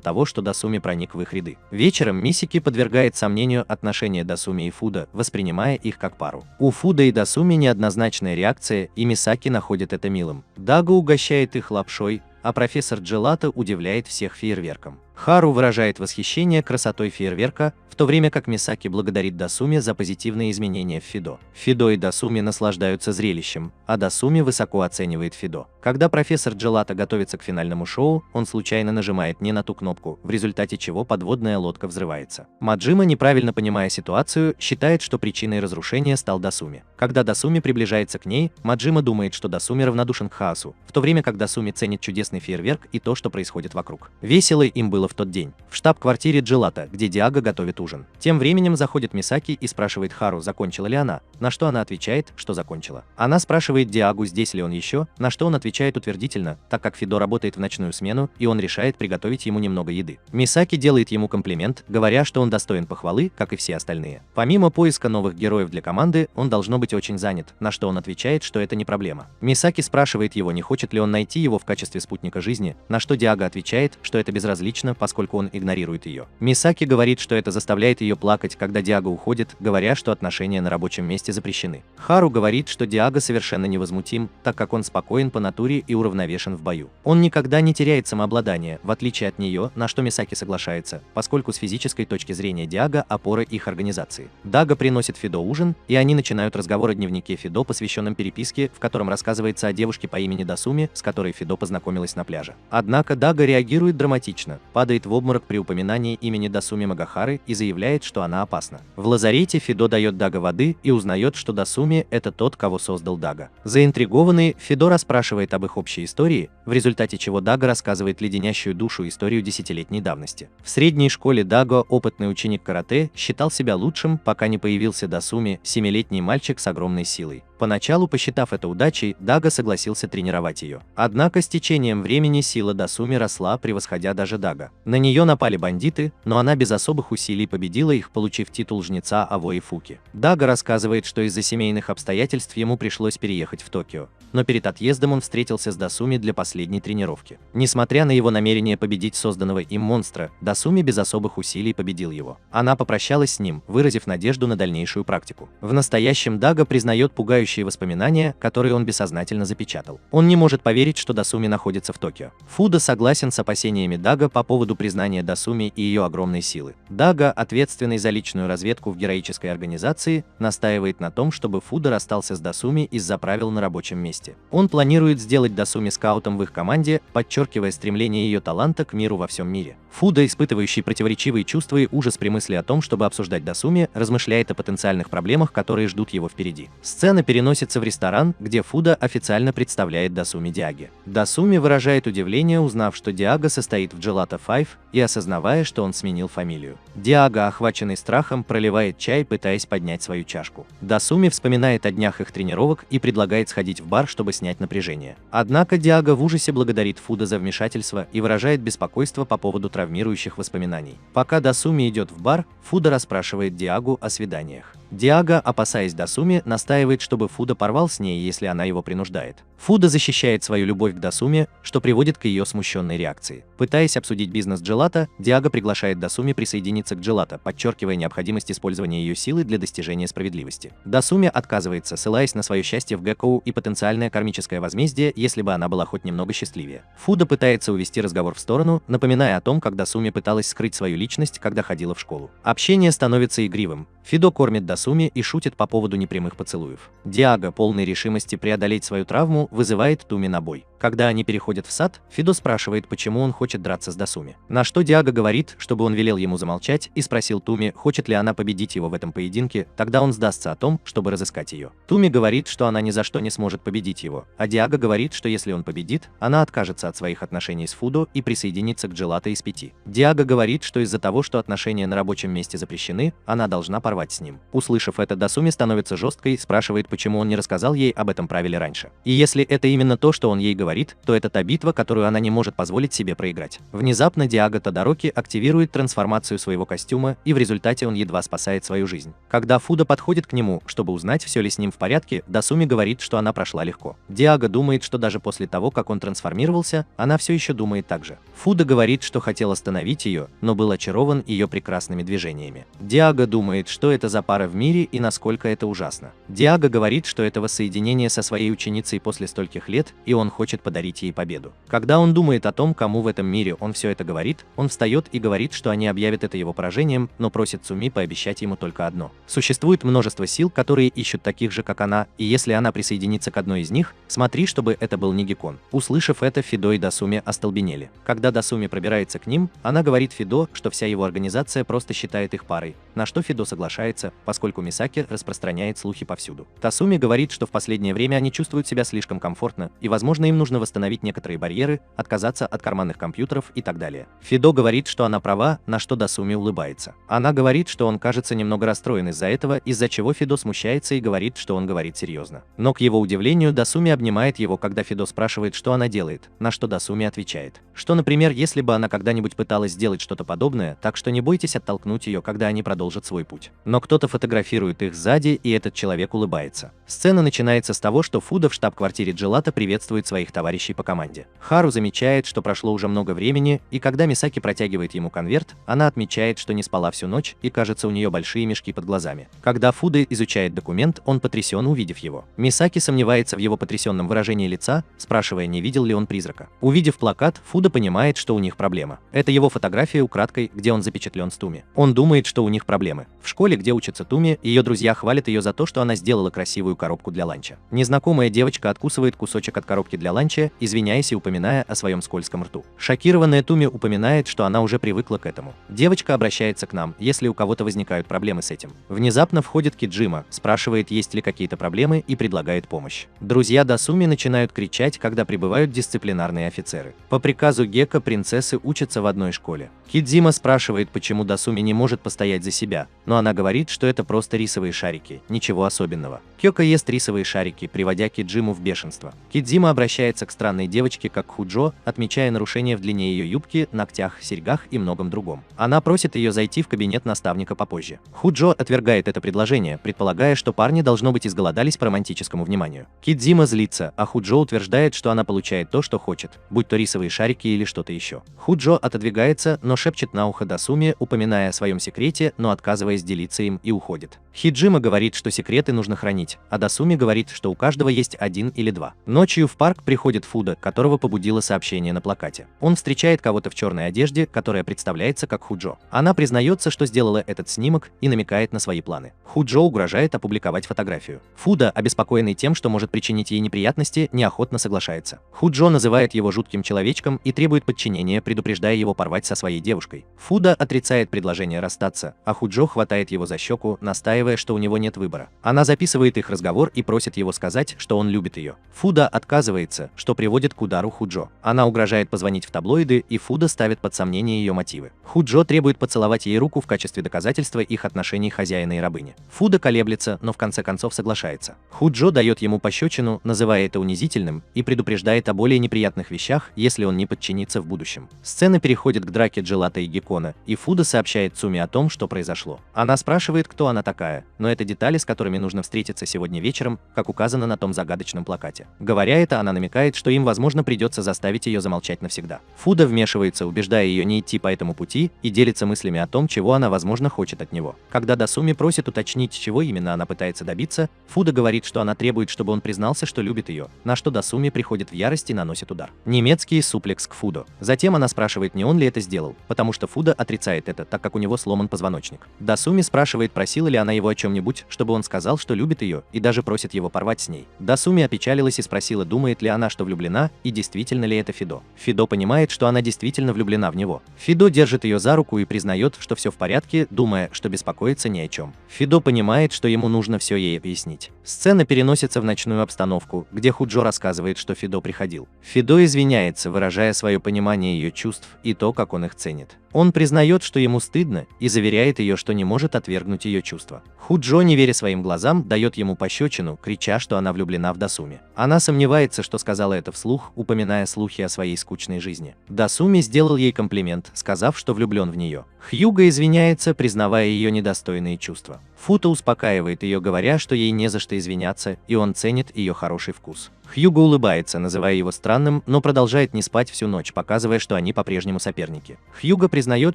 того, что Дасуми проник в их ряды. Вечером Мисики подвергает сомнению отношения Дасуми и Фуда, воспринимая их как пару. У Фуда и Дасуми неоднозначная реакция, и Мисаки находит это милым. Дага угощает их лапшой, а профессор Джелато удивляет всех фейерверком. Хару выражает восхищение красотой фейерверка, в то время как Мисаки благодарит Дасуми за позитивные изменения в Фидо. Фидо и Дасуми наслаждаются зрелищем, а Дасуми высоко оценивает Фидо. Когда профессор Джелато готовится к финальному шоу, он случайно нажимает не на ту кнопку, в результате чего подводная лодка взрывается. Маджима, неправильно понимая ситуацию, считает, что причиной разрушения стал Дасуми. Когда Дасуми приближается к ней, Маджима думает, что Дасуми равнодушен к хаосу, в то время как Дасуми ценит чудесный фейерверк и то, что происходит вокруг. Весело им было в тот день. В штаб-квартире Джелато, где Диага готовит ужин. Тем временем заходит Мисаки и спрашивает Хару, закончила ли она, на что она отвечает, что закончила. Она спрашивает Диагу, здесь ли он еще, на что он отвечает утвердительно, так как Фидо работает в ночную смену, и он решает приготовить ему немного еды. Мисаки делает ему комплимент, говоря, что он достоин похвалы, как и все остальные. Помимо поиска новых героев для команды, он должно быть очень занят, на что он отвечает, что это не проблема. Мисаки спрашивает его, не хочет ли он найти его в качестве спутника жизни, на что Диага отвечает, что это безразлично, поскольку он игнорирует ее. Мисаки говорит, что это заставляет ее плакать, когда Диага уходит, говоря, что отношения на рабочем месте запрещены. Хару говорит, что Диага совершенно невозмутим, так как он спокоен по натуре и уравновешен в бою. Он никогда не теряет самообладание, в отличие от нее, на что Мисаки соглашается, поскольку с физической точки зрения Диага опора их организации. Дага приносит Фидо ужин, и они начинают разговор о дневнике Фидо, посвященном переписке, в котором рассказывается о девушке по имени Дасуми, с которой Фидо познакомилась на пляже. Однако Дага реагирует драматично, падает в обморок при упоминании имени Дасуми Магахары и заявляет, что она опасна. В лазарете Фидо дает Дага воды и узнает, что Дасуми – это тот, кого создал Дага. Заинтригованный, Фидо расспрашивает об их общей истории, в результате чего Дага рассказывает леденящую душу историю десятилетней давности. В средней школе Дага, опытный ученик карате, считал себя лучшим, пока не появился Дасуми, 7-летний мальчик с огромной силой. Поначалу, посчитав это удачей, Дага согласился тренировать ее. Однако с течением времени сила Дасуми росла, превосходя даже Дага. На нее напали бандиты, но она без особых усилий победила их, получив титул жнеца Авои Фуки. Дага рассказывает, что из-за семейных обстоятельств ему пришлось переехать в Токио, но перед отъездом он встретился с Дасуми для последней тренировки. Несмотря на его намерение победить созданного им монстра, Дасуми без особых усилий победил его. Она попрощалась с ним, выразив надежду на дальнейшую практику. В настоящем Дага признает пугающие воспоминания, которые он бессознательно запечатал. Он не может поверить, что Дасуми находится в Токио. Фуда согласен с опасениями Дага по поводу признания Дасуми и ее огромной силы. Дага, ответственный за личную разведку в героической организации, настаивает на том, чтобы Фуда расстался с Дасуми из-за правил на рабочем месте. Он планирует сделать Дасуми скаутом в их команде, подчеркивая стремление ее таланта к миру во всем мире. Фуда, испытывающий противоречивые чувства и ужас при мысли о том, чтобы обсуждать Дасуми, размышляет о потенциальных проблемах, которые ждут его впереди. Сцена переносится в ресторан, где Фуда официально представляет Дасуми Диаге. Дасуми выражает удивление, узнав, что Диага состоит в Gelato 5, и осознавая, что он сменил фамилию. Диага, охваченный страхом, проливает чай, пытаясь поднять свою чашку. Дасуми вспоминает о днях их тренировок и предлагает сходить в бар, чтобы снять напряжение. Однако Диага в ужасе благодарит Фуда за вмешательство и выражает беспокойство по поводу травмирующих воспоминаний. Пока Дасуми идет в бар, Фуда расспрашивает Диагу о свиданиях. Диага, опасаясь Дасуми, настаивает, чтобы Фуда порвал с ней, если она его принуждает. Фуда защищает свою любовь к Дасуми, что приводит к ее смущенной реакции. Пытаясь обсудить бизнес Джелата, Диаго приглашает Дасуми присоединиться к Джелата, подчеркивая необходимость использования ее силы для достижения справедливости. Дасуми отказывается, ссылаясь на свое счастье в Геккоу и потенциальное кармическое возмездие, если бы она была хоть немного счастливее. Фуда пытается увести разговор в сторону, напоминая о том, как Дасуми пыталась скрыть свою личность, когда ходила в школу. Общение становится игривым. Фидо кормит Дасуми и шутит по поводу непрямых поцелуев. Диаго, полный решимости преодолеть свою травму, вызывает Туми на бой. Когда они переходят в сад, Фидо спрашивает, почему он хочет драться с Дасуми. На что Диаго говорит, чтобы он велел ему замолчать, и спросил Туми, хочет ли она победить его в этом поединке, тогда он сдастся о том, чтобы разыскать ее. Туми говорит, что она ни за что не сможет победить его, а Диаго говорит, что если он победит, она откажется от своих отношений с Фудо и присоединится к Джелато из 5. Диаго говорит, что из-за того, что отношения на рабочем месте запрещены, она должна порвать с ним. Услышав это, Дасуми становится жесткой, спрашивает, почему он не рассказал ей об этом правиле раньше. И если это именно то, что он ей говорит, то это та битва, которую она не может позволить себе проиграть. Внезапно Диаго Тодороки активирует трансформацию своего костюма, и в результате он едва спасает свою жизнь. Когда Фуда подходит к нему, чтобы узнать, все ли с ним в порядке, Дасуми говорит, что она прошла легко. Диаго думает, что даже после того, как он трансформировался, она все еще думает так же. Фуда говорит, что хотел остановить ее, но был очарован ее прекрасными движениями. Диаго думает, что это за пара в мире и насколько это ужасно. Диаго говорит, что это воссоединение со своей ученицей после стольких лет, и он хочет подарить ей победу. Когда он думает о том, кому в этом мире он все это говорит, он встает и говорит, что они объявят это его поражением, но просит Цуми пообещать ему только одно. Существует множество сил, которые ищут таких же, как она, и если она присоединится к одной из них, смотри, чтобы это был не Геккон. Услышав это, Фидо и Дасуми остолбенели. Когда Дасуми пробирается к ним, она говорит Фидо, что вся его организация просто считает их парой, на что Фидо соглашается, поскольку Мисаки распространяет слухи повсюду. Дасуми говорит, что в последнее время они чувствуют себя слишком комфортно, и возможно им нужно восстановить некоторые барьеры, отказаться от карманных компьютеров и так далее. Фидо говорит, что она права, на что Дасуми улыбается. Она говорит, что он кажется немного расстроен из-за этого, из-за чего Фидо смущается и говорит, что он говорит серьезно. Но к его удивлению, Дасуми обнимает его, когда Фидо спрашивает, что она делает, на что Дасуми отвечает, что, например, если бы она когда-нибудь пыталась сделать что-то подобное, так что не бойтесь оттолкнуть ее, когда они продолжат свой путь. Но кто-то фотографирует их сзади, и этот человек улыбается. Сцена начинается с того, что Фуда в штаб-квартире Джелата приветствует своих товарищей по команде. Хару замечает, что прошло уже много времени, и когда Мисаки протягивает ему конверт, она отмечает, что не спала всю ночь, и кажется, у нее большие мешки под глазами. Когда Фуда изучает документ, он потрясен, увидев его. Мисаки сомневается в его потрясенном выражении лица, спрашивая, не видел ли он призрака. Увидев плакат, Фуда понимает, что у них проблема. Это его фотография украдкой, где он запечатлен с Туми. Он думает, что у них проблемы. В школе, где учится Туми, ее друзья хвалят ее за то, что она сделала красивую коробку для ланча. Незнакомая девочка откусывает кусочек от коробки для ланча, извиняясь и упоминая о своем скользком рту. Шокированная Туми упоминает, что она уже привыкла к этому. Девочка обращается к нам, если у кого-то возникают проблемы с этим. Внезапно входит Киджима, спрашивает, есть ли какие-то проблемы, и предлагает помощь. Друзья Дасуми начинают кричать, когда прибывают дисциплинарные офицеры. По приказу Гекко принцессы учатся в одной школе. Кидзима спрашивает, почему Дасуми не может постоять за себя, но она говорит, что это просто рисовые шарики, ничего особенного. Кёка ест рисовые шарики, приводя Киджиму в бешенство. Кидзима обращается к странной девочке как Худжо, отмечая нарушения в длине ее юбки, ногтях, серьгах и многом другом. Она просит ее зайти в кабинет наставника попозже. Худжо отвергает это предложение, предполагая, что парни должно быть изголодались по романтическому вниманию. Кидзима злится, а Худжо утверждает, что она получает то, что хочет, будь то рисовые шарики или что-то еще. Худжо отодвигается, но шепчет на ухо Дасуми, упоминая о своем секрете, но отказываясь делиться им, и уходит. Хиджима говорит, что секреты нужно хранить, а Дасуми говорит, что у каждого есть один или два. Ночью в парк приходит Фуда, которого побудило сообщение на плакате. Он встречает кого-то в черной одежде, которая представляется как Худжо. Она признается, что сделала этот снимок, и намекает на свои планы. Худжо угрожает опубликовать фотографию. Фуда, обеспокоенный тем, что может причинить ей неприятности, неохотно соглашается. Худжо называет его жутким человечком и требует подчинения, предупреждая его порвать со своей девушкой. Фуда отрицает предложение расстаться, а Худжо хватает его за щеку, настаивая, что у него нет выбора. Она записывает их разговор и просит его сказать, что он любит ее. Фуда отказывается, что приводит к удару Худжо. Она угрожает позвонить в таблоиды, и Фуда ставит под сомнение ее мотивы. Худжо требует поцеловать ей руку в качестве доказательства их отношений хозяина и рабыни. Фуда колеблется, но в конце концов соглашается. Худжо дает ему пощечину, называя это унизительным, и предупреждает о более неприятных вещах, если он не подчинится в будущем. Сцена переходит к драке Джелата и Геккона, и Фуда сообщает Цуми о том, что произошло. Она спрашивает, кто она такая, но это детали, с которыми нужно встретиться сегодня вечером, как указано на том загадочном плакате. хате. Говоря это, она намекает, что им, возможно, придется заставить ее замолчать навсегда. Фуда вмешивается, убеждая ее не идти по этому пути, и делится мыслями о том, чего она, возможно, хочет от него. Когда Дасуми просит уточнить, чего именно она пытается добиться, Фуда говорит, что она требует, чтобы он признался, что любит ее, на что Дасуми приходит в ярость и наносит удар. Немецкий суплекс к Фудо. Затем она спрашивает, не он ли это сделал, потому что Фуда отрицает это, так как у него сломан позвоночник. Дасуми спрашивает, просила ли она его о чем-нибудь, чтобы он сказал, что любит ее, и даже просит его порвать с ней. Дасуми опечалилась и спросила, думает ли она, что влюблена, и действительно ли это Фидо. Фидо понимает, что она действительно влюблена в него. Фидо держит ее за руку и признает, что все в порядке, думая, что беспокоиться ни о чем. Фидо понимает, что ему нужно все ей объяснить. Сцена переносится в ночную обстановку, где Худжо рассказывает, что Фидо приходил. Фидо извиняется, выражая свое понимание ее чувств и то, как он их ценит. Он признает, что ему стыдно, и заверяет ее, что не может отвергнуть ее чувства. Худжо, не веря своим глазам, дает ему пощечину, крича, что она влюблена в Дасуми. Она сомневается, что сказала это вслух, упоминая слухи о своей скучной жизни. Дасуми сделал ей комплимент, сказав, что влюблен в нее. Хьюго извиняется, признавая ее недостойные чувства. Фута успокаивает ее, говоря, что ей не за что извиняться, и он ценит ее хороший вкус. Хьюго улыбается, называя его странным, но продолжает не спать всю ночь, показывая, что они по-прежнему соперники. Хьюго признает,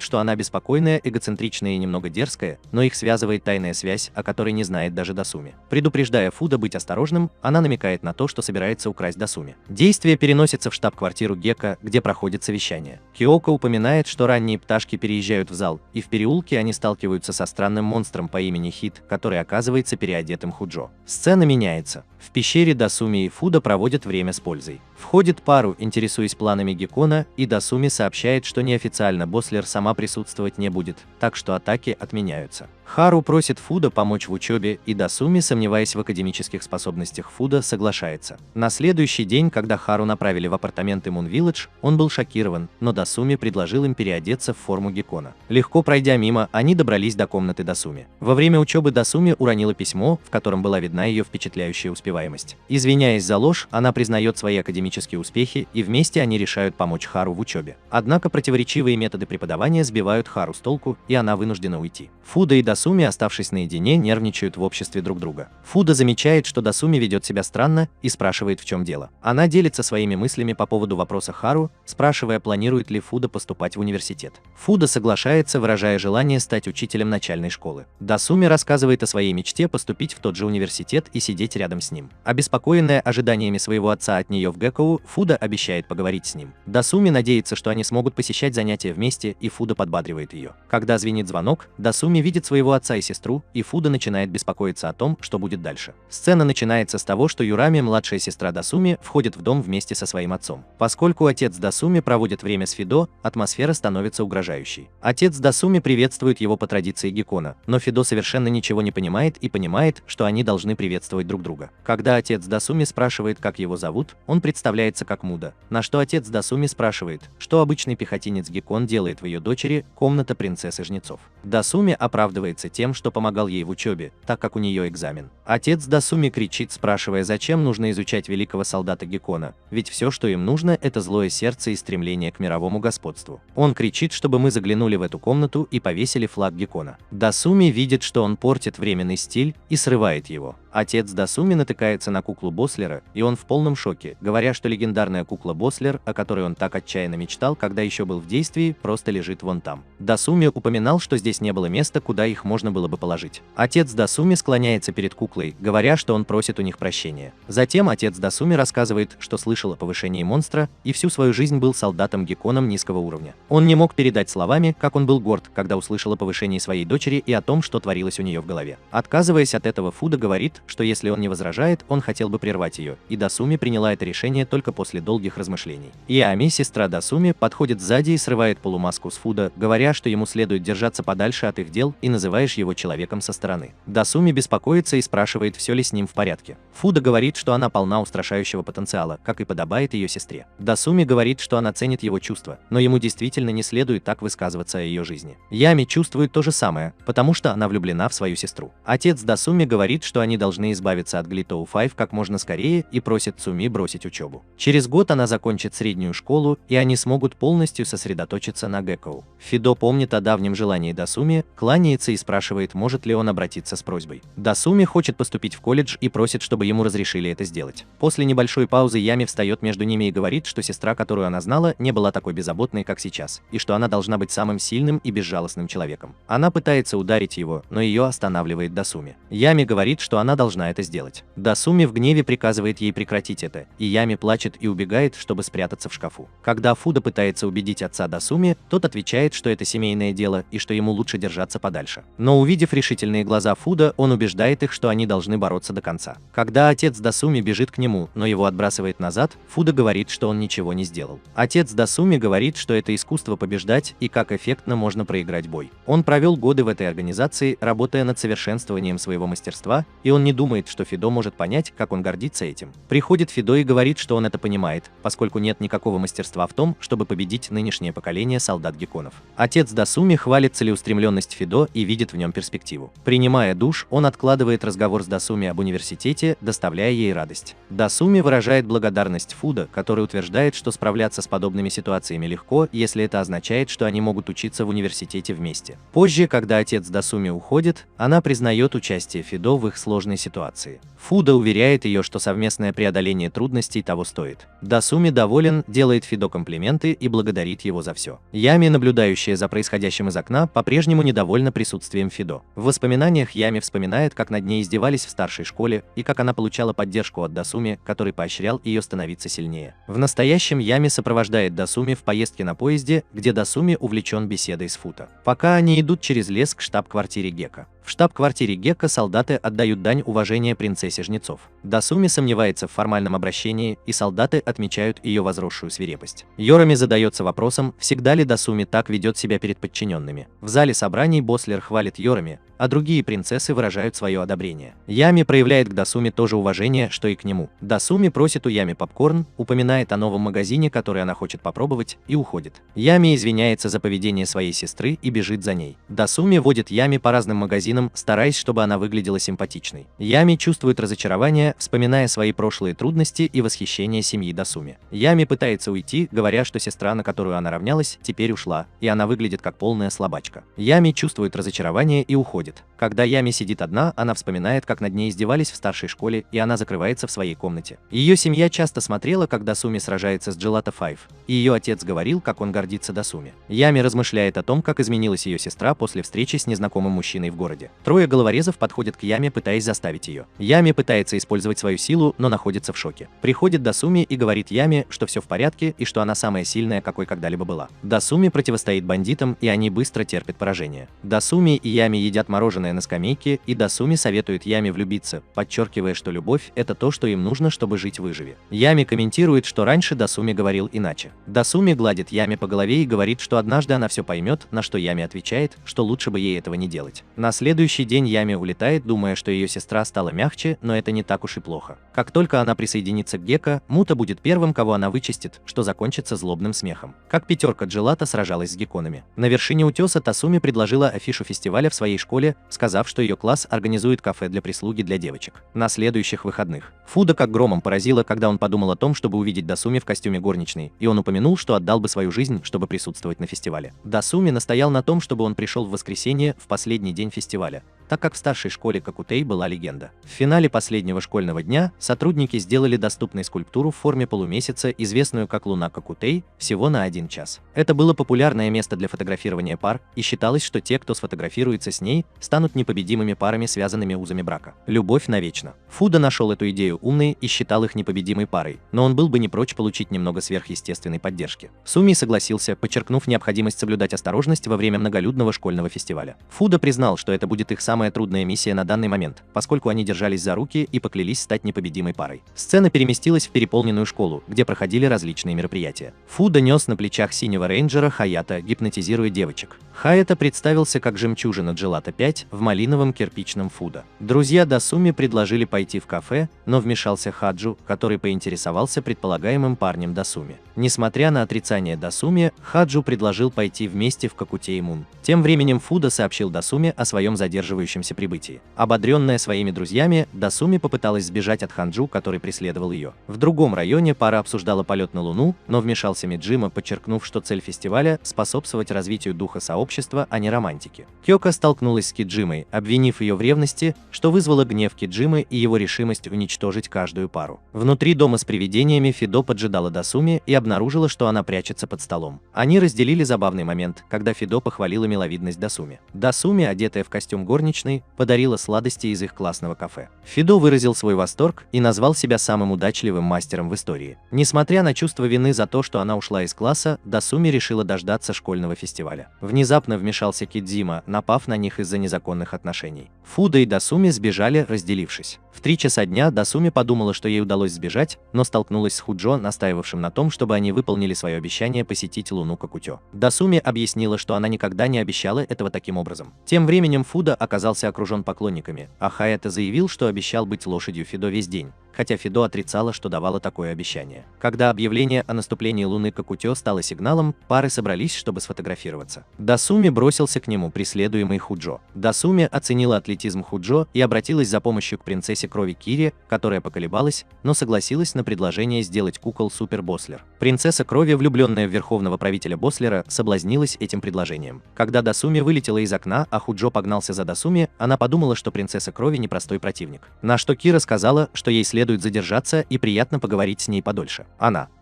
что она беспокойная, эгоцентричная и немного дерзкая, но их связывает тайная связь, о которой не знает даже Дасуми. Предупреждая Фуда быть осторожным, она намекает на то, что собирается украсть Дасуми. Действие переносится в штаб-квартиру Гека, где проходит совещание. Киоко упоминает, что ранние пташки переезжают в зал, и в переулке они сталкиваются со странным монстром по имени Хит, который оказывается переодетым Худжо. Сцена меняется. В пещере Дасуми и Фуда проводят время с пользой. Входит пару, интересуясь планами Геккона, и Дасуми сообщает, что неофициально Бослер сама присутствовать не будет, так что атаки отменяются. Хару просит Фуда помочь в учебе, и Дасуми, сомневаясь в академических способностях Фуда, соглашается. На следующий день, когда Хару направили в апартаменты Мун-Вилледж, он был шокирован, но Дасуми предложил им переодеться в форму Геккона. Легко пройдя мимо, они добрались до комнаты Дасуми. Во время учебы Дасуми уронила письмо, в котором была видна ее впечатляющая успеваемость. Извиняясь за ложь, она признает свои академические успехи, и вместе они решают помочь Хару в учебе. Однако противоречивые методы преподавания сбивают Хару с толку, и она вынуждена уйти. Фуда и Дасуми, оставшись наедине, нервничают в обществе друг друга. Фуда замечает, что Дасуми ведет себя странно, и спрашивает, в чем дело. Она делится своими мыслями по поводу вопроса Хару, спрашивая, планирует ли Фуда поступать в университет. Фуда соглашается, выражая желание стать учителем начальной школы. Дасуми рассказывает о своей мечте поступить в тот же университет и сидеть рядом с ним. Обеспокоенная ожиданиями своего отца от нее в Геккоу, Фуда обещает поговорить с ним. Дасуми надеется, что они смогут посещать занятия вместе, и Фуда подбадривает ее. Когда звенит звонок, Дасуми видит своего отца и сестру, и Фуда начинает беспокоиться о том, что будет дальше. Сцена начинается с того, что Юрами, младшая сестра Дасуми, входит в дом вместе со своим отцом. Поскольку отец Дасуми проводит время с Фидо, атмосфера становится угрожающей. Отец Дасуми приветствует его по традиции Геккона, но Фидо совершенно ничего не понимает и понимает, что они должны приветствовать друг друга. Когда отец Дасуми спрашивает, как его зовут, он представляется как Муда, на что отец Дасуми спрашивает, что обычный пехотинец Геккон делает в ее дочери, комната принцессы жнецов. Дасуми оправдывается тем, что помогал ей в учебе, так как у нее экзамен. Отец Дасуми кричит, спрашивая, зачем нужно изучать великого солдата Геккона, ведь все, что им нужно, это злое сердце и стремление к мировому господству. Он кричит, чтобы мы заглянули в эту комнату и повесили флаг Геккона. Дасуми видит, что он портит временный стиль, и срывает его. Отец Дасуми натыкается на куклу Бослера, и он в полном шоке, говоря, что легендарная кукла Бослер, о которой он так отчаянно мечтал, когда еще был в действии, просто лежит вон там. Дасуми упоминал, что здесь не было места, куда их можно было бы положить. Отец Дасуми склоняется перед куклой, говоря, что он просит у них прощения. Затем отец Дасуми рассказывает, что слышал о повышении монстра, и всю свою жизнь был солдатом-гекконом низкого уровня. Он не мог передать словами, как он был горд, когда услышал о повышении своей дочери и о том, что творилось у нее в голове. Отказываясь от этого, Фуда говорит, что если он не возражает, он хотел бы прервать ее, и Дасуми приняла это решение только после долгих размышлений. Иами, сестра Дасуми, подходит сзади и срывает полумаску с Фуда, говоря, что ему следует держаться подальше от их дел, и называешь его человеком со стороны. Дасуми беспокоится и спрашивает, все ли с ним в порядке. Фуда говорит, что она полна устрашающего потенциала, как и подобает ее сестре. Дасуми говорит, что она ценит его чувства, но ему действительно не следует так высказываться о ее жизни. Ями чувствует то же самое, потому что она влюблена в свою сестру. Отец Дасуми говорит, что они должны должны избавиться от Глитоу 5 как можно скорее и просит Цуми бросить учебу. Через год она закончит среднюю школу, и они смогут полностью сосредоточиться на Gekko. Фидо помнит о давнем желании Дасуми, кланяется и спрашивает, может ли он обратиться с просьбой. Дасуми хочет поступить в колледж и просит, чтобы ему разрешили это сделать. После небольшой паузы Ями встает между ними и говорит, что сестра, которую она знала, не была такой беззаботной, как сейчас, и что она должна быть самым сильным и безжалостным человеком. Она пытается ударить его, но ее останавливает Дасуми. Ями говорит, что она должна это сделать. Дасуми в гневе приказывает ей прекратить это, и Ями плачет и убегает, чтобы спрятаться в шкафу. Когда Фуда пытается убедить отца Дасуми, тот отвечает, что это семейное дело и что ему лучше держаться подальше. Но увидев решительные глаза Фуда, он убеждает их, что они должны бороться до конца. Когда отец Дасуми бежит к нему, но его отбрасывает назад, Фуда говорит, что он ничего не сделал. Отец Дасуми говорит, что это искусство побеждать и как эффектно можно проиграть бой. Он провел годы в этой организации, работая над совершенствованием своего мастерства, и он не думает, что Фидо может понять, как он гордится этим. Приходит Фидо и говорит, что он это понимает, поскольку нет никакого мастерства в том, чтобы победить нынешнее поколение солдат-гекконов. Отец Дасуми хвалит целеустремленность Фидо и видит в нем перспективу. Принимая душ, он откладывает разговор с Дасуми об университете, доставляя ей радость. Дасуми выражает благодарность Фуда, который утверждает, что справляться с подобными ситуациями легко, если это означает, что они могут учиться в университете вместе. Позже, когда отец Дасуми уходит, она признает участие Фидо в их сложной ситуации. Фуда уверяет ее, что совместное преодоление трудностей того стоит. Дасуми доволен, делает Фидо комплименты и благодарит его за все. Ями, наблюдающая за происходящим из окна, по-прежнему недовольна присутствием Фидо. В воспоминаниях Ями вспоминает, как над ней издевались в старшей школе и как она получала поддержку от Дасуми, который поощрял ее становиться сильнее. В настоящем Ями сопровождает Дасуми в поездке на поезде, где Дасуми увлечен беседой с Фута. Пока они идут через лес к штаб-квартире Гекко. В штаб-квартире Гекко солдаты отдают дань уважения принцессе Жнецов. Дасуми сомневается в формальном обращении, и солдаты отмечают ее возросшую свирепость. Йороми задается вопросом, всегда ли Дасуми так ведет себя перед подчиненными. В зале собраний Бослер хвалит Йороми, а другие принцессы выражают свое одобрение. Ями проявляет к Дасуми то же уважение, что и к нему. Дасуми просит у Ями попкорн, упоминает о новом магазине, который она хочет попробовать, и уходит. Ями извиняется за поведение своей сестры и бежит за ней. Дасуми водит Ями по разным магазинам, стараясь, чтобы она выглядела симпатичной. Ями чувствует разочарование, вспоминая свои прошлые трудности и восхищение семьи Дасуми. Ями пытается уйти, говоря, что сестра, на которую она равнялась, теперь ушла, и она выглядит как полная слабачка. Ями чувствует разочарование и уходит. Когда Ями сидит одна, она вспоминает, как над ней издевались в старшей школе, и она закрывается в своей комнате. Ее семья часто смотрела, как Дасуми сражается с Gelato 5, и ее отец говорил, как он гордится Дасуми. Ями размышляет о том, как изменилась ее сестра после встречи с незнакомым мужчиной в городе. Трое головорезов подходят к Ями, пытаясь заставить ее. Ями пытается использовать свою силу, но находится в шоке. Приходит Дасуми и говорит Ями, что все в порядке и что она самая сильная, какой когда-либо была. Дасуми противостоит бандитам, и они быстро терпят поражение. Дасуми и Ями едят мороженое на скамейке, и Дасуми советует Ями влюбиться, подчеркивая, что любовь – это то, что им нужно, чтобы жить выживе. Ями комментирует, что раньше Дасуми говорил иначе. Дасуми гладит Ями по голове и говорит, что однажды она все поймет, на что Ями отвечает, что лучше бы ей этого не делать. На следующий день Ями улетает, думая, что ее сестра стала мягче, но это не так уж и плохо. Как только она присоединится к Гекко, Мута будет первым, кого она вычистит, что закончится злобным смехом. Как пятерка Gelato сражалась с гекконами. На вершине утеса Тасуми предложила афишу фестиваля в своей школе, сказав, что ее класс организует кафе для прислуги для девочек. На следующих выходных. Фуда как громом поразила, когда он подумал о том, чтобы увидеть Дасуми в костюме горничной, и он упомянул, что отдал бы свою жизнь, чтобы присутствовать на фестивале. Дасуми настоял на том, чтобы он пришел в воскресенье, в последний день фестиваля, так как в старшей школе Какутей была легенда. В финале последнего школьного дня сотрудники сделали доступной скульптуру в форме полумесяца, известную как Луна Какутей, всего на 1 час. Это было популярное место для фотографирования пар, и считалось, что те, кто сфотографируется с ней, станут непобедимыми парами, связанными узами брака. Любовь навечно. Фуда нашел эту идею умной и считал их непобедимой парой, но он был бы не прочь получить немного сверхъестественной поддержки. Суми согласился, подчеркнув необходимость соблюдать осторожность во время многолюдного школьного фестиваля. Фуда признал, что это будет их самая трудная миссия на данный момент, поскольку они держались за руки и поклялись стать непобедимой парой. Сцена переместилась в переполненную школу, где проходили различные мероприятия. Фуда нес на плечах синего рейнджера Хаята, гипнотизируя девочек. Хаята представился как жемчужина Gelato 5 в малиновом кирпичном Фуда. Друзья Дасуми предложили пойти в кафе, но вмешался Хаджу, который поинтересовался предполагаемым парнем Дасуми. Несмотря на отрицание Дасуми, Хаджу предложил пойти вместе в Какутей Мун. Тем временем Фуда сообщил Дасуми о своем задерживающем приближающемся прибытии. Ободренная своими друзьями, Дасуми попыталась сбежать от Ханджу, который преследовал ее. В другом районе пара обсуждала полет на Луну, но вмешался Миджима, подчеркнув, что цель фестиваля – способствовать развитию духа сообщества, а не романтики. Кёка столкнулась с Киджимой, обвинив ее в ревности, что вызвало гнев Киджимы и его решимость уничтожить каждую пару. Внутри дома с привидениями Фидо поджидала Дасуми и обнаружила, что она прячется под столом. Они разделили забавный момент, когда Фидо похвалила миловидность Дасуми. Дасуми, одетая в костюм горничной, подарила сладости из их классного кафе. Фидо выразил свой восторг и назвал себя самым удачливым мастером в истории. Несмотря на чувство вины за то, что она ушла из класса, Дасуми решила дождаться школьного фестиваля. Внезапно вмешался Кидзима, напав на них из-за незаконных отношений. Фуда и Дасуми сбежали, разделившись. В 3 часа дня Дасуми подумала, что ей удалось сбежать, но столкнулась с Худжо, настаивавшим на том, чтобы они выполнили свое обещание посетить Луну Кокутё. Дасуми объяснила, что она никогда не обещала этого таким образом. Тем временем Фуда оказался окружен поклонниками, а Хаэта заявил, что обещал быть лошадью Фидо весь день, хотя Фидо отрицала, что давала такое обещание. Когда объявление о наступлении Луны Кокутё стало сигналом, пары собрались, чтобы сфотографироваться. Дасуми бросился к нему, преследуемый Худжо. Дасуми оценила атлетизм Худжо и обратилась за помощью к принцессе крови Кире, которая поколебалась, но согласилась на предложение сделать кукол Супер Бослер. Принцесса крови, влюбленная в верховного правителя Бослера, соблазнилась этим предложением. Когда Дасуми вылетела из окна, а Худжо погнался за Дасуми, она подумала, что принцесса крови непростой противник. На что Кира сказала, что ей следует задержаться и приятно поговорить с ней подольше.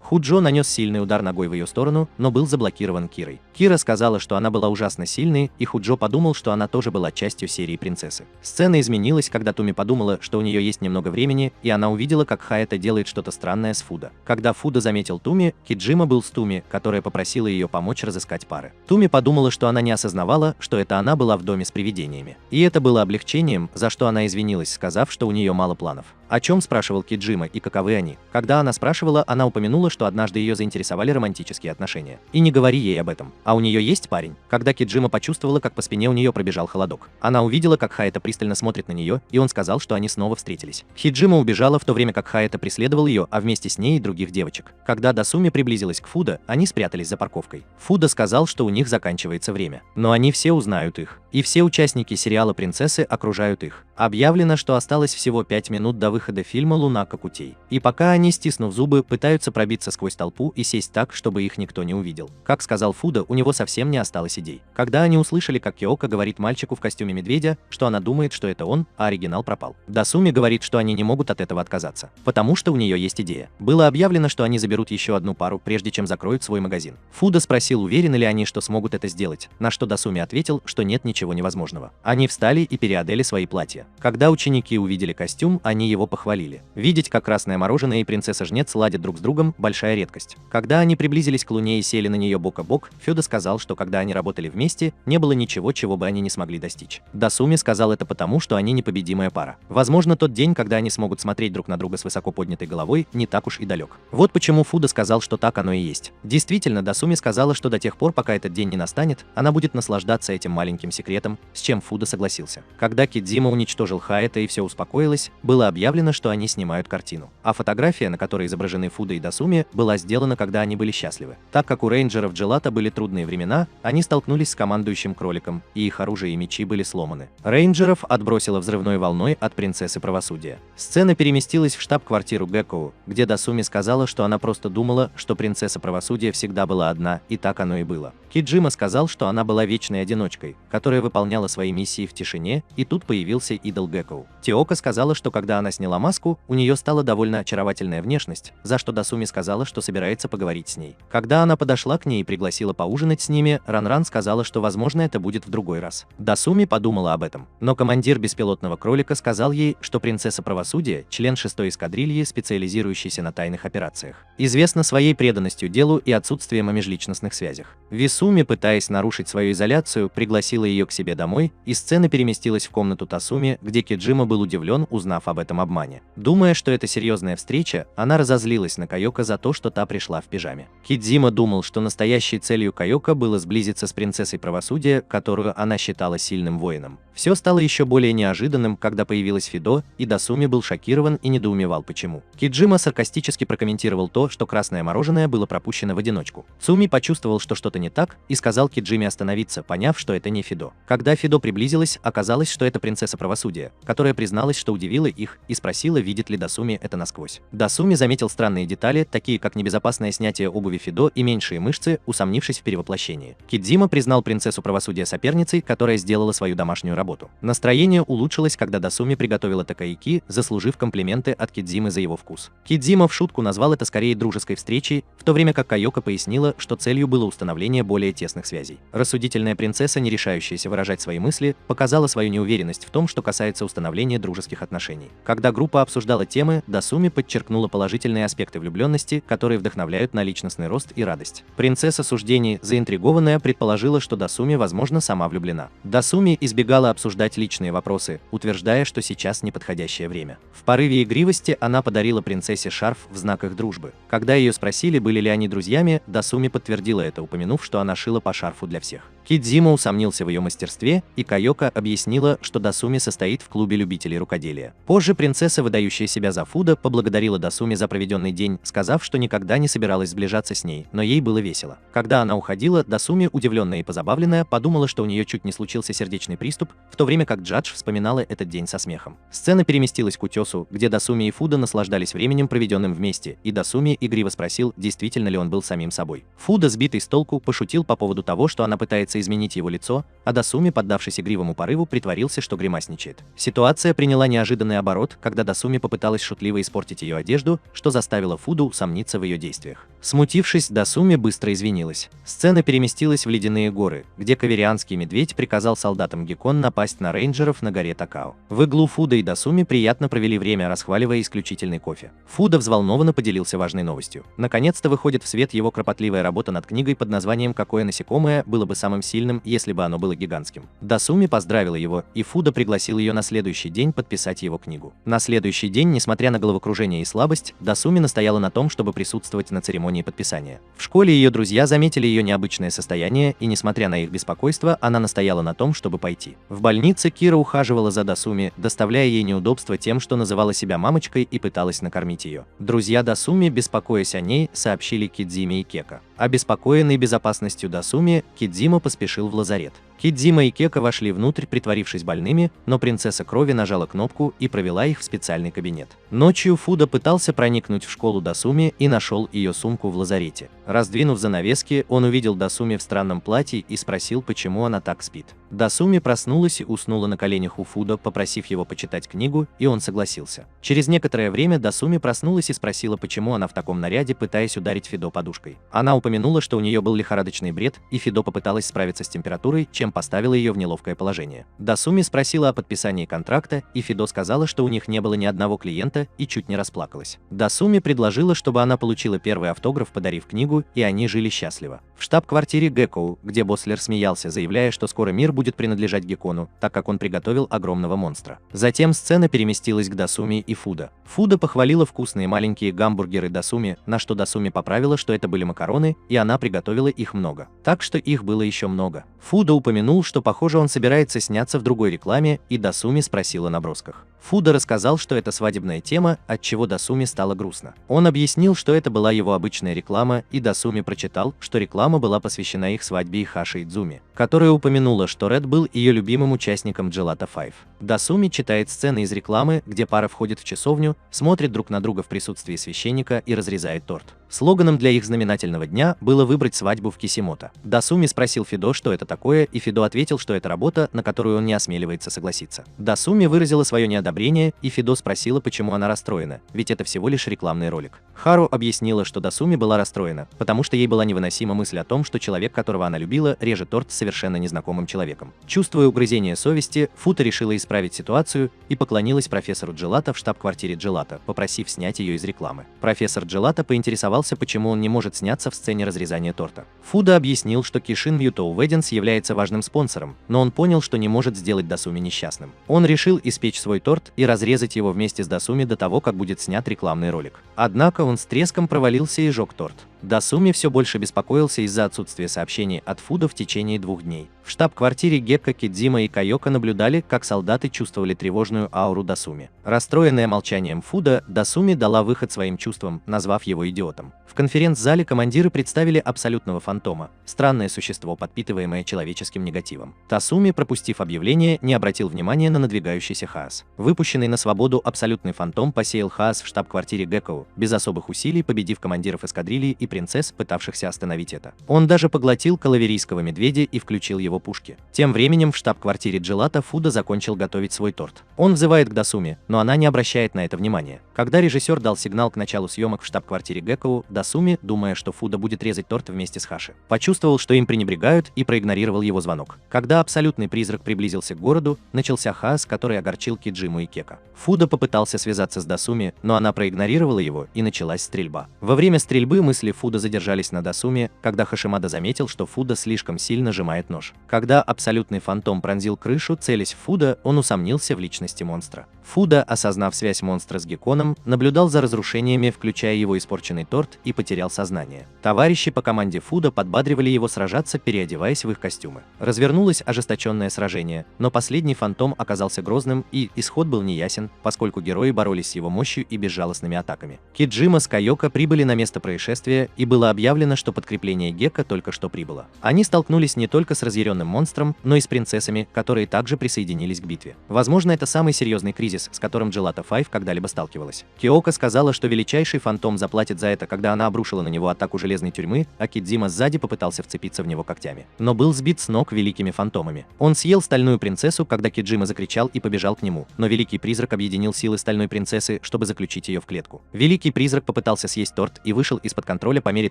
Худжо нанес сильный удар ногой в ее сторону, но был заблокирован Кирой. Кира сказала, что она была ужасно сильной, и Худжо подумал, что она тоже была частью серии принцессы. Сцена изменилась, когда Туми подумала, что у нее есть немного времени, и она увидела, как Хаэта делает что-то странное с Фуда. Когда Фуда заметил Туми, Киджима был с Туми, которая попросила ее помочь разыскать пары. Туми подумала, что она не осознавала, что это она была в доме с привидениями. И это было облегчением, за что она извинилась, сказав, что у нее мало планов. О чем спрашивал Киджима и каковы они? Когда она спрашивала, она упомянула, что однажды ее заинтересовали романтические отношения. И не говори ей об этом. А у нее есть парень? Когда Киджима почувствовала, как по спине у нее пробежал холодок. Она увидела, как Хаэта пристально смотрит на нее, и он сказал, что они снова встретились. Киджима убежала в то время, как Хаэта преследовал ее, а вместе с ней и других девочек. Когда Дасуми приблизилась к Фуда, они спрятались за парковкой. Фуда сказал, что у них заканчивается время. Но они все узнают их. И все участники сериала «Принцессы» окружают их. Объявлено, что осталось всего 5 минут до выхода фильма «Луна Кокутей». И пока они, стиснув зубы, пытаются пробиться сквозь толпу и сесть так, чтобы их никто не увидел. Как сказал Фуда, у него совсем не осталось идей. Когда они услышали, как Киока говорит мальчику в костюме медведя, что она думает, что это он, а оригинал пропал. Дасуми говорит, что они не могут от этого отказаться, потому что у нее есть идея. Было объявлено, что они заберут еще одну пару, прежде чем закроют свой магазин. Фуда спросил, уверены ли они, что смогут это сделать, на что Дасуми ответил, что нет ничего невозможного. Они встали и переодели свои платья. Когда ученики увидели костюм, они его похвалили. Видеть, как красное мороженое и принцесса-жнец ладят друг с другом – большая редкость. Когда они приблизились к Луне и сели на нее бок о бок, Фёда сказал, что когда они работали вместе, не было ничего, чего бы они не смогли достичь. Дасуми сказал это потому, что они непобедимая пара. Возможно, тот день, когда они смогут смотреть друг на друга с высоко поднятой головой, не так уж и далек. Вот почему Фуда сказал, что так оно и есть. Действительно, Дасуми сказала, что до тех пор, пока этот день не настанет, она будет наслаждаться этим маленьким секретом, с чем Фуда согласился. Когда Кидзима уничтожил Хаэта и все успокоилось, было объявлено, что они снимают картину. А фотография, на которой изображены Фуда и Дасуми, была сделана, когда они были счастливы. Так как у рейнджеров Джелата были трудные времена, они столкнулись с командующим кроликом, и их оружие и мечи были сломаны. Рейнджеров отбросило взрывной волной от принцессы правосудия. Сцена переместилась в штаб-квартиру Геккоу, где Дасуми сказала, что она просто думала, что принцесса правосудия всегда была одна, и так оно и было. Киджима сказал, что она была вечной одиночкой, которая выполняла свои миссии в тишине, и тут появился идол Геккоу. Тиока сказала, что когда она сняла маску, у нее стала довольно очаровательная внешность, за что Дасуми сказала, что собирается поговорить с ней. Когда она подошла к ней и пригласила поужинать с ними, Ранран сказала, что возможно это будет в другой раз. Дасуми подумала об этом, но командир беспилотного кролика сказал ей, что принцесса правосудия – член 6-й эскадрильи, специализирующейся на тайных операциях. Известна своей преданностью делу и отсутствием о межличностных связях. Висуми, пытаясь нарушить свою изоляцию, пригласила ее к себе домой, и сцена переместилась в комнату Тасуми, где Киджима был удивлен, узнав об этом обмане. Думая, что это серьезная встреча, она разозлилась на Кайока за то, что та пришла в пижаме. Кидзима думал, что настоящей целью Кайока было сблизиться с принцессой правосудия, которую она считала сильным воином. Все стало еще более неожиданным, когда появилась Фидо, и Дасуми был шокирован и недоумевал почему. Киджима саркастически прокомментировал то, что красное мороженое было пропущено в одиночку. Цуми почувствовал, что что-то не так, и сказал Киджиме остановиться, поняв, что это не Фидо. Когда Фидо приблизилась, оказалось, что это принцесса правосудия, которая призналась, что удивила их, и спросила, видит ли Дасуми это насквозь. Дасуми заметил странные детали, такие как небезопасное снятие обуви Фидо и меньшие мышцы, усомнившись в перевоплощении. Кидзима признал принцессу правосудия соперницей, которая сделала свою домашнюю работу. Настроение улучшилось, когда Дасуми приготовила такаики, заслужив комплименты от Кидзимы за его вкус. Кидзима в шутку назвал это скорее дружеской встречей, в то время как Кайока пояснила, что целью было установление более тесных связей. Рассудительная принцесса, не решающаяся выражать свои мысли, показала свою неуверенность в том, что касается установления дружеских отношений. Когда группа обсуждала темы, Дасуми подчеркнула положительные аспекты влюбленности, которые вдохновляют на личностный рост и радость. Принцесса суждений, заинтригованная, предположила, что Дасуми, возможно, сама влюблена. Дасуми избегала обсуждать личные вопросы, утверждая, что сейчас неподходящее время. В порыве игривости она подарила принцессе шарф в знак их дружбы. Когда ее спросили, были ли они друзьями, Дасуми подтвердила это, упомянув, что она шила по шарфу для всех. Кидзима усомнился в ее мастерстве, и Кайока объяснила, что Дасуми состоит в клубе любителей рукоделия. Позже принцесса, выдающая себя за Фудо, поблагодарила Дасуми за проведенный день, сказав, что никогда не собиралась сближаться с ней, но ей было весело. Когда она уходила, Дасуми, удивленная и позабавленная, подумала, что у нее чуть не случился сердечный приступ, в то время как Джадж вспоминала этот день со смехом. Сцена переместилась к утесу, где Дасуми и Фудо наслаждались временем, проведенным вместе, и Дасуми игриво спросил, действительно ли он был самим собой. Фудо, сбитый с толку, пошутил по поводу того, что она пытается изменить его лицо, а Дасуми, поддавшись игривому порыву, притворился, что гримасничает. Ситуация приняла неожиданный оборот, когда Дасуми попыталась шутливо испортить ее одежду, что заставило Фудо усомниться в ее действиях. Смутившись, Дасуми быстро извинилась. Сцена переместилась в ледяные горы, где каверианский медведь приказал солдатам Геккон напасть на рейнджеров на горе Такао. В иглу Фудо и Дасуми приятно провели время, расхваливая исключительный кофе. Фудо взволнованно поделился важной новостью. Наконец-то выходит в свет его кропотливая работа над книгой под названием «Какое насекомое было бы самым сильным, если бы оно было гигантским». Дасуми поздравила его, и Фудо пригласил ее на следующий день подписать его книгу. На следующий день, несмотря на головокружение и слабость, Дасуми настояла на том, чтобы присутствовать на церемонии подписания. В школе ее друзья заметили ее необычное состояние, и несмотря на их беспокойство, она настояла на том, чтобы пойти. В больнице Кира ухаживала за Дасуми, доставляя ей неудобства тем, что называла себя мамочкой и пыталась накормить ее. Друзья Дасуми, беспокоясь о ней, сообщили Кидзиме и Кека. Обеспокоенный безопасностью Дасуми, Кидзима поспешил в лазарет. Кидзима и Кека вошли внутрь, притворившись больными, но принцесса крови нажала кнопку и провела их в специальный кабинет. Ночью Фудо пытался проникнуть в школу Дасуми и нашел ее сумку в лазарете. Раздвинув занавески, он увидел Дасуми в странном платье и спросил, почему она так спит. Дасуми проснулась и уснула на коленях у Фудо, попросив его почитать книгу, и он согласился. Через некоторое время Дасуми проснулась и спросила, почему она в таком наряде, пытаясь ударить Фидо подушкой. Она упомянула, что у нее был лихорадочный бред, и Фидо попыталась справиться с температурой, чем поставила ее в неловкое положение. Дасуми спросила о подписании контракта, и Фидо сказала, что у них не было ни одного клиента, и чуть не расплакалась. Дасуми предложила, чтобы она получила первый автограф, подарив книгу, и они жили счастливо. В штаб-квартире Геккоу, где Бослер смеялся, заявляя, что скоро мир будет принадлежать Геккону, так как он приготовил огромного монстра. Затем сцена переместилась к Дасуми и Фудо. Фудо похвалила вкусные маленькие гамбургеры Дасуми, на что Дасуми поправила, что это были макароны, и она приготовила их много. Так что их было еще много. Фудо упомянул, что, похоже, он собирается сняться в другой рекламе, и Дасуми спросила о набросках. Фудо рассказал, что это свадебная тема, от чего Дасуми стало грустно. Он объяснил, что это была его обычная реклама, и Дасуми прочитал, что реклама была посвящена их свадьбе Ихаши Идзуми, которая упомянула, что Ред был ее любимым участником Gelato 5. Дасуми читает сцены из рекламы, где пара входит в часовню, смотрит друг на друга в присутствии священника и разрезает торт. Слоганом для их знаменательного дня было выбрать свадьбу в Кисимото. Дасуми спросил Фидо, что это такое, и Фидо ответил, что это работа, на которую он не осмеливается согласиться. Дасуми выразила свое неодобрение, и Фидо спросила, почему она расстроена, ведь это всего лишь рекламный ролик. Хару объяснила, что Дасуми была расстроена, потому что ей была невыносима мысль о том, что человек, которого она любила, режет торт с совершенно незнакомым человеком. Чувствуя угрызение совести, Фудо решила исправить ситуацию и поклонилась профессору Gelato в штаб-квартире Gelato, попросив снять ее из рекламы. Профессор Gelato поинтересовался, почему он не может сняться в сцене разрезания торта. Фудо объяснил, что Кишин Мьюто Weddings является важным спонсором, но он понял, что не может сделать Дасуми несчастным. Он решил испечь свой торт и разрезать его вместе с Дасуми до того, как будет снят рекламный ролик. Однако он с треском провалился и жег торт. Дасуми все больше беспокоился из-за отсутствия сообщений от Фуда в течение 2 дней. В штаб-квартире Гекко, Кидзима и Кайока наблюдали, как солдаты чувствовали тревожную ауру Дасуми. Расстроенная молчанием Фуда, Дасуми дала выход своим чувствам, назвав его идиотом. В конференц-зале командиры представили абсолютного фантома, странное существо, подпитываемое человеческим негативом. Дасуми, пропустив объявление, не обратил внимания на надвигающийся хаос. Выпущенный на свободу абсолютный фантом посеял хаос в штаб-квартире Гекко, без особых усилий победив командиров эскадрильи и принцесс, пытавшихся остановить это. Он даже поглотил калаверийского медведя и включил его пушки. Тем временем в штаб-квартире Джелата Фуда закончил готовить свой торт. Он взывает к Дасуми, но она не обращает на это внимания. Когда режиссер дал сигнал к началу съемок в штаб-квартире Гекко, Дасуми, думая, что Фуда будет резать торт вместе с Хаши, почувствовал, что им пренебрегают, и проигнорировал его звонок. Когда абсолютный призрак приблизился к городу, начался хаос, который огорчил Киджиму и Кека. Фуда попытался связаться с Дасуми, но она проигнорировала его, и началась стрельба. Во время стрельбы мысли Фуда задержались на Дасуми, когда Хашимада заметил, что Фуда слишком сильно сжимает нож. Когда абсолютный фантом пронзил крышу, целясь в Фуда, он усомнился в личности монстра. Фуда, осознав связь монстра с Гекконом, наблюдал за разрушениями, включая его испорченный торт, и потерял сознание. Товарищи по команде Фуда подбадривали его сражаться, переодеваясь в их костюмы. Развернулось ожесточенное сражение, но последний фантом оказался грозным, и исход был неясен, поскольку герои боролись с его мощью и безжалостными атаками. Киджима с Кайока прибыли на место происшествия, и было объявлено, что подкрепление Гекко только что прибыло. Они столкнулись не только с разъяренным монстром, но и с принцессами, которые также присоединились к битве. Возможно, это самый серьезный кризис, с которым Джелата Файв когда-либо сталкивалась. Киока сказала, что величайший фантом заплатит за это, когда она обрушила на него атаку железной тюрьмы, а Кидзима сзади попытался вцепиться в него когтями, но был сбит с ног великими фантомами. Он съел стальную принцессу, когда Киджима закричал и побежал к нему, но великий призрак объединил силы стальной принцессы, чтобы заключить ее в клетку. Великий призрак попытался съесть торт и вышел из-под контроля по мере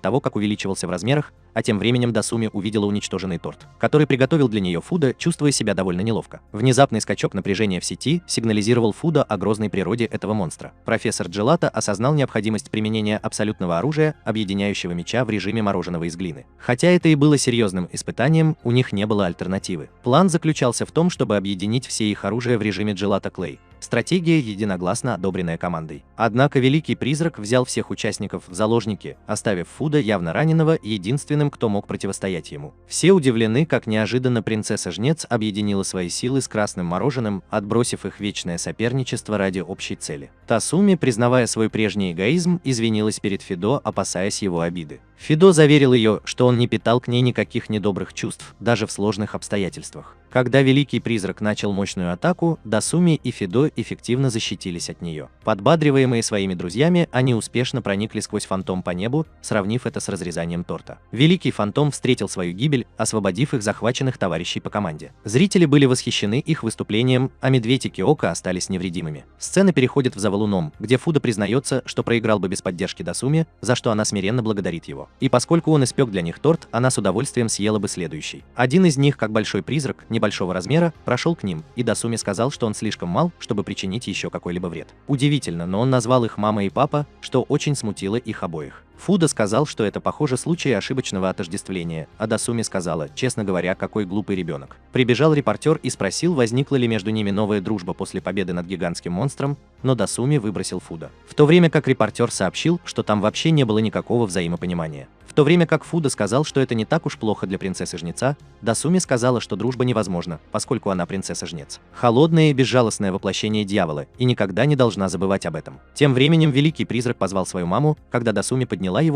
того, как увеличивался в размерах, а тем временем Дасуми увидела уничтоженный торт, который приготовил для нее Фуда, чувствуя себя довольно неловко. Внезапный скачок напряжения в сети сигнализировал Фуда о грозной природе этого монстра. Профессор Джелата осознал необходимость применения абсолютного оружия, объединяющего меча в режиме мороженого из глины. Хотя это и было серьезным испытанием, у них не было альтернативы. План заключался в том, чтобы объединить все их оружие в режиме Джелата Клей. Стратегия, единогласно одобренная командой. Однако Великий Призрак взял всех участников в заложники, оставив Фуда явно раненого единственным, кто мог противостоять ему. Все удивлены, как неожиданно принцесса-жнец объединила свои силы с Красным Мороженым, отбросив их вечное соперничество ради общей цели. Тасуми, признавая свой прежний эгоизм, извинилась перед Фидо, опасаясь его обиды. Фидо заверил ее, что он не питал к ней никаких недобрых чувств, даже в сложных обстоятельствах. Когда Великий Призрак начал мощную атаку, Дасуми и Фидо эффективно защитились от нее. Подбадриваемые своими друзьями, они успешно проникли сквозь фантом по небу, сравнив это с разрезанием торта. Великий фантом встретил свою гибель, освободив их захваченных товарищей по команде. Зрители были восхищены их выступлением, а медведь и Киока остались невредимыми. Сцена переходит в Завалуном, где Фуда признается, что проиграл бы без поддержки Дасуми, за что она смиренно благодарит его. И поскольку он испек для них торт, она с удовольствием съела бы следующий. Один из них, как большой призрак, небольшого размера, прошел к ним, и Дасуми сказал, что он слишком мал, чтобы причинить еще какой-либо вред. Удивительно, но он назвал их мама и папа, что очень смутило их обоих. Фуда сказал, что это похоже случай ошибочного отождествления, а Дасуми сказала, честно говоря, какой глупый ребенок. Прибежал репортер и спросил, возникла ли между ними новая дружба после победы над гигантским монстром, но Дасуми выбросил Фуда. В то время как репортер сообщил, что там вообще не было никакого взаимопонимания. В то время как Фуда сказал, что это не так уж плохо для принцессы-жнеца, Дасуми сказала, что дружба невозможна, поскольку она принцесса-жнец. Холодное и безжалостное воплощение дьявола, и никогда не должна забывать об этом. Тем временем Великий Призрак позвал свою маму, когда Дасуми подняла его